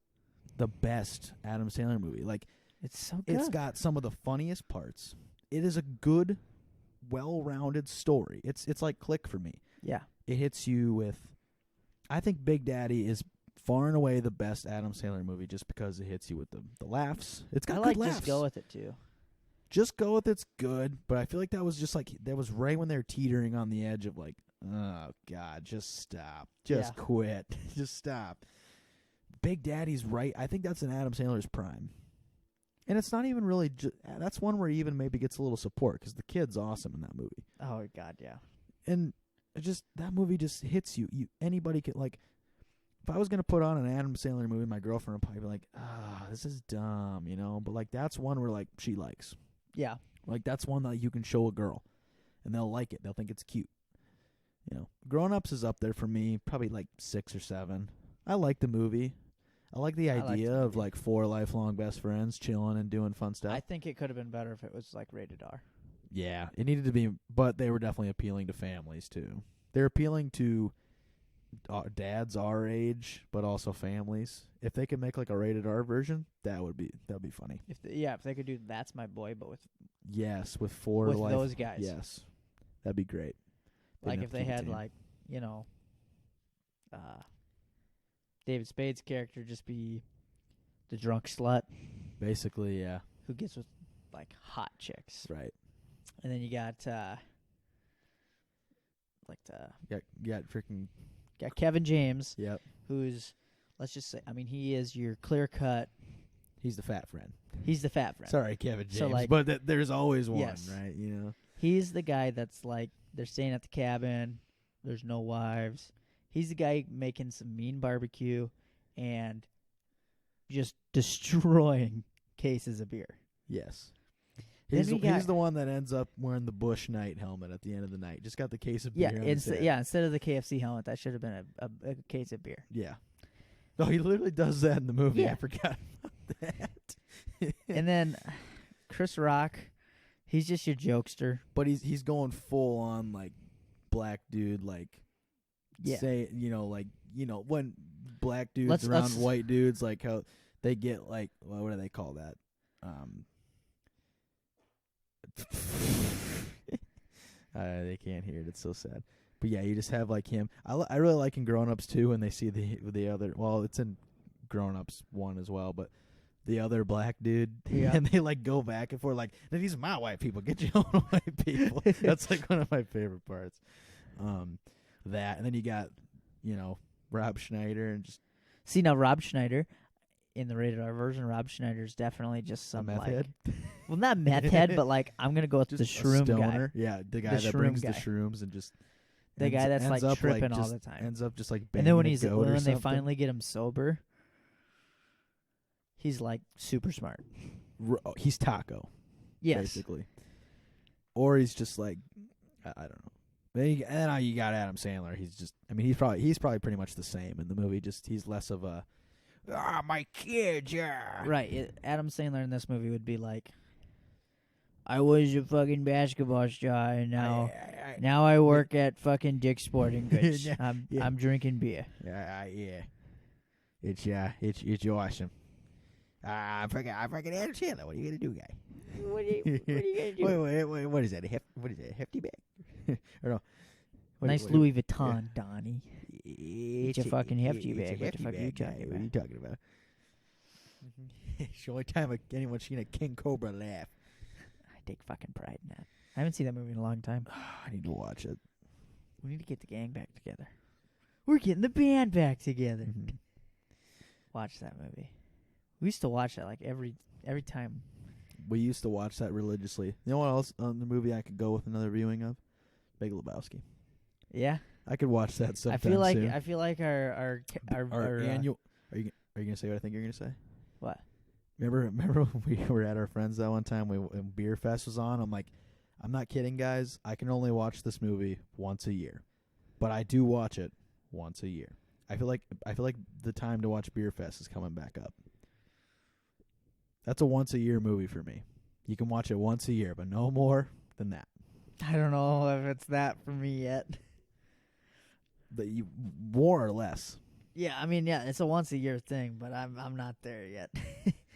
the best Adam Sandler movie. Like, it's so good. It's got some of the funniest parts. It is a good, well-rounded story. It's like Click for me. Yeah. It hits you with. I think Big Daddy is far and away the best Adam Sandler movie, just because it hits you with the laughs. It's got good laughs. Just Go With It too. Just Go With It's good, but I feel like that was just like that was right when they were teetering on the edge of like, oh God, just stop, just quit, just stop. Big Daddy's right. I think that's in Adam Sandler's prime, and it's not even really. That's one where he even maybe gets a little support because the kid's awesome in that movie. Oh God, yeah. And that movie just hits you. Anybody could like. If I was gonna put on an Adam Sandler movie, my girlfriend would probably be like, this is dumb, you know. But like that's one where like she likes. Yeah. Like that's one that you can show a girl, and they'll like it. They'll think it's cute. You know, Grown Ups is up there for me, probably like 6 or 7. I like the movie. I like the idea of like 4 lifelong best friends chilling and doing fun stuff. I think it could have been better if it was like rated R. Yeah, it needed to be, but they were definitely appealing to families too. They're appealing to dads our age, but also families. If they could make like a rated R version, that'd be funny. If they could do That's My Boy, but with 4 with those guys. Yes, that'd be great. Like if they had like, you know, David Spade's character just be the drunk slut. Basically, yeah. Who gets with like hot chicks. Right. And then you got got Kevin James. Yep. Who's, let's just say, I mean, he is your clear cut. He's the fat friend. He's the fat friend. Sorry, Kevin James. So like, but there's always one, yes. Right? You know. He's the guy that's like, they're staying at the cabin. There's no wives. He's the guy making some mean barbecue and just destroying cases of beer. Yes. He's the one that ends up wearing the Bush Knight helmet at the end of the night. Just got the case of beer. Instead of the KFC helmet, that should have been a case of beer. Yeah. No, he literally does that in the movie. Yeah. I forgot about that. And then Chris Rock, he's just your jokester. But he's going full on like black dude, like say when black dudes around white dudes, like how they get like what do they call that? They can't hear it. It's so sad. But yeah, you just have like him. I really like in Grown Ups too when they see the other. Well, it's in Grown Ups 1 as well, but the other black dude, and they like go back and forth like, these are my white people. Get your own white people. That's like one of my favorite parts. That, and then you got Rob Schneider and just see now Rob Schneider. In the rated R version, Rob Schneider's definitely just some meth head. Well, not meth head, but like I'm gonna go with the shroom stoner. guy. Yeah, the guy that brings the shrooms and just The guy that's ends like up, tripping all just the time. ends up just like And banging then when a goat or when they something. finally get him sober, he's like super smart. He's Taco, Yes. basically, or he's just like I don't know. And now you got Adam Sandler. He's probably pretty much the same in the movie. Just he's less of a my kids, yeah. Right. Adam Sandler in this movie would be like, I was a fucking basketball star, and now I work at fucking Dick's Sporting Goods. I'm drinking beer. Yeah. It's awesome. I'm fucking Adam Sandler. What are you gonna do, guy? What are you gonna do? Wait, what is that? What is that? A hefty bag? Or no? Nice Louis Vuitton, Donnie. It's a fucking hefty it's a bag. What the fuck are you guy. talking What are you about? talking about? It's the only time anyone's seen a King Cobra laugh. I take fucking pride in that. I haven't seen that movie in a long time. I need to watch it. We need to get the gang back together. We're getting the band back together. Mm-hmm. Watch that movie. We used to watch that like every time. We used to watch that religiously. You know what else on the movie I could go with another viewing of? Big Lebowski. Yeah. I could watch that sometime I feel like soon. our annual. Are you gonna say what I think you're gonna say? What? Remember when we were at our friends that one time when Beer Fest was on? I'm like, I'm not kidding, guys. I can only watch this movie once a year, but I do watch it once a year. I feel like the time to watch Beer Fest is coming back up. That's a once a year movie for me. You can watch it once a year, but no more than that. I don't know if it's that for me yet. More or less. Yeah, I mean, yeah, it's a once a year thing, but I'm not there yet.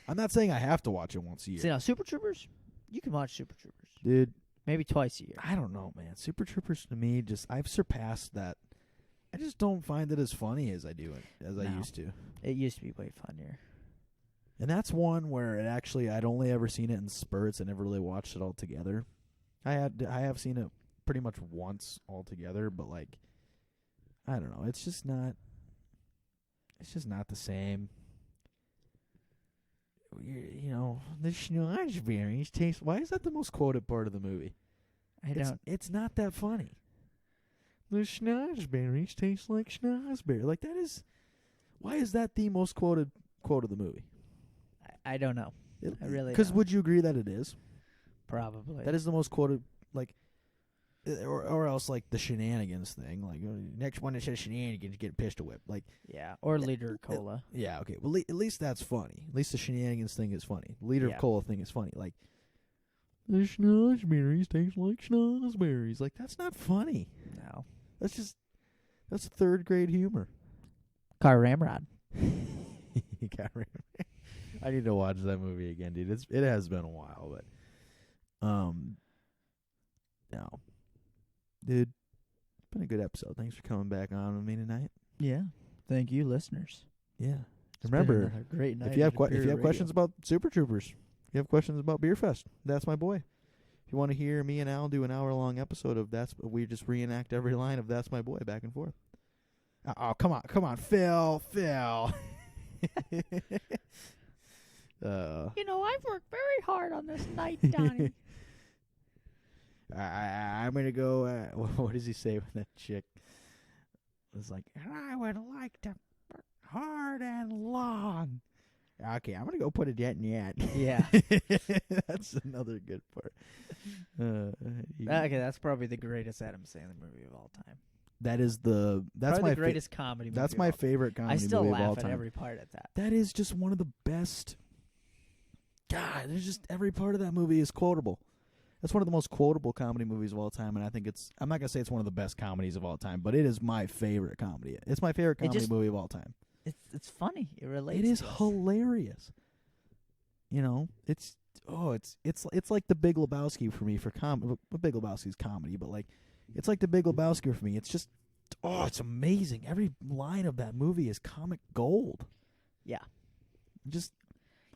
I'm not saying I have to watch it once a year. See, now Super Troopers, you can watch Super Troopers, Dude, maybe twice a year. I don't know, man. Super Troopers to me, I've surpassed that. I just don't find it as funny as I used to. It used to be way funnier. And that's one where I'd only ever seen it in spurts. I never really watched it all together. I have seen it pretty much once all together, but like, I don't know. It's just not the same. You know, the schnozberries taste. Why is that the most quoted part of the movie? It's not that funny. The schnozberries taste like schnozberry. Like that is. Why is that the most quoted quote of the movie? I don't know. I really. Because don't. would you agree that it is? Probably. That is the most quoted, like, or else like the shenanigans thing. Like next one that says shenanigans, get pistol whipped. Like yeah, or liter cola. Yeah, okay. Well, at least that's funny. At least the shenanigans thing is funny. Liter of cola thing is funny. Like the schnozberries taste like schnozberries. Like that's not funny. No, that's third grade humor. Car Ramrod. I need to watch that movie again, dude. It has been a while, but no, dude, it's been a good episode. Thanks for coming back on with me tonight. Yeah, thank you, listeners. Yeah, It's remember, been a great night. if you have questions about Super Troopers, you have questions about Beer Fest, that's my boy. If you want to hear me and Al do an hour-long episode of we just reenact every line of That's My Boy back and forth. Oh, come on, Phil. I've worked very hard on this night, Donnie. I'm gonna go. What does he say with that chick? It's like, I would like to work hard and long. Okay, I'm gonna go put a dent in yet. Yeah, that's another good part. Okay, that's probably the greatest Adam Sandler movie of all time. That's probably my the greatest comedy movie. That's my favorite comedy I still movie of all laugh at time. every part of that. That is just one of the best. God, there's just every part of that movie is quotable. That's one of the most quotable comedy movies of all time, and I think I'm not gonna say it's one of the best comedies of all time, but it is my favorite comedy. It's my favorite comedy movie of all time. It's funny. It relates. It is to us. hilarious. You know, it's like the Big Lebowski for me for comedy. Big Lebowski's comedy, but like it's like the Big Lebowski for me. It's just it's amazing. Every line of that movie is comic gold. Yeah. Just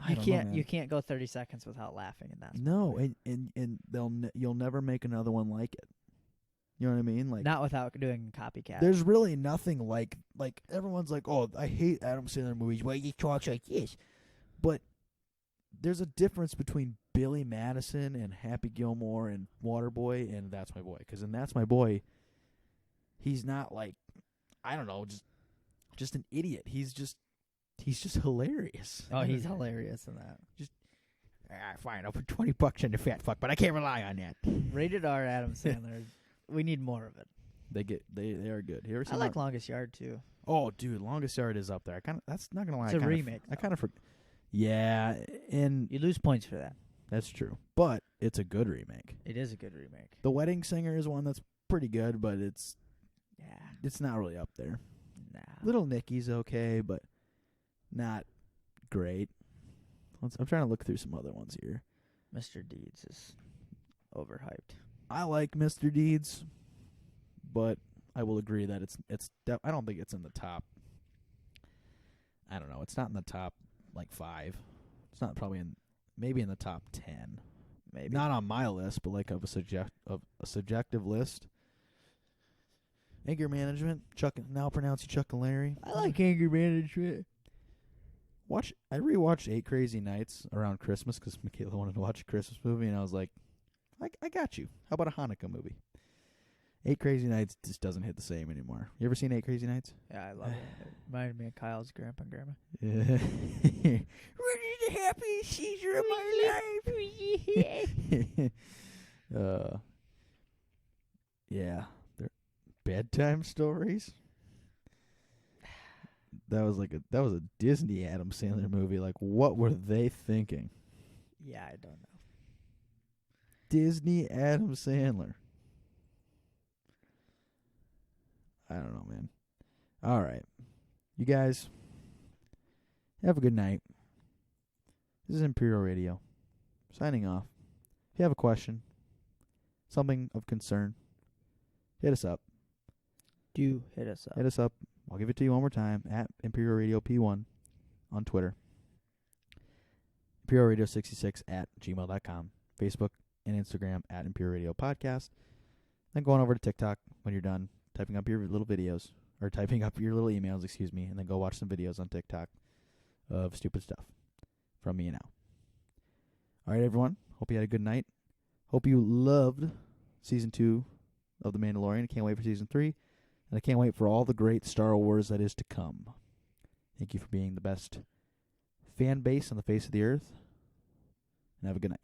you can't go 30 seconds without laughing in that. No, and you'll never make another one like it. You know what I mean? Like not without doing copycat. There's really nothing like everyone's like, oh, I hate Adam Sandler movies. Why he talks like this? But there's a difference between Billy Madison and Happy Gilmore and Waterboy and That's My Boy. Because in That's My Boy, he's not like, I don't know, just an idiot. He's just hilarious. Oh, he's hilarious in that. Fine, I'll put $20 in the fat fuck, but I can't rely on that. Rated R Adam Sandler. We need more of it. They are good. You ever I seen like Longest Yard too. Oh, dude, Longest Yard is up there. That's not gonna lie. It's a remake. I kind of forget. Yeah, and You lose points for that. that's true. But it's a good remake. It is a good remake. The Wedding Singer is one that's pretty good, but it's Yeah. not really up there. Nah. Little Nicky's okay, but not great. I'm trying to look through some other ones here. Mr. Deeds is overhyped. I like Mr. Deeds, but I will agree that I don't think it's in the top. I don't know. It's not in the top like 5. It's not probably maybe in the top 10. Maybe Not on my list, but like of a subjective list. Anger Management. Now pronounce you Chuck and Larry. I like Anger Management. I rewatched 8 Crazy Nights around Christmas because Michaela wanted to watch a Christmas movie, and I was like, I got you. How about a Hanukkah movie? 8 Crazy Nights just doesn't hit the same anymore. You ever seen 8 Crazy Nights? Yeah, I love it. It reminded me of Kyle's grandpa and grandma. Yeah. What is the happiest seizure of my life? Yeah. They're bedtime stories. That was a Disney Adam Sandler movie. Like, what were they thinking? Yeah, I don't know. Disney Adam Sandler. I don't know, man. All right. You guys, have a good night. This is Imperial Radio. Signing off. If you have a question, something of concern, hit us up. Do hit us up. Hit us up. I'll give it to you one more time. At Imperial Radio P1 on Twitter. Imperial Radio 66 at gmail.com. Facebook and Instagram at Imperial Radio Podcast. Then going over to TikTok when you're done typing up your little videos, or typing up your little emails, and then go watch some videos on TikTok of stupid stuff from me and Al. All right, everyone. Hope you had a good night. Hope you loved Season 2 of The Mandalorian. Can't wait for Season 3. And I can't wait for all the great Star Wars that is to come. Thank you for being the best fan base on the face of the earth. And have a good night.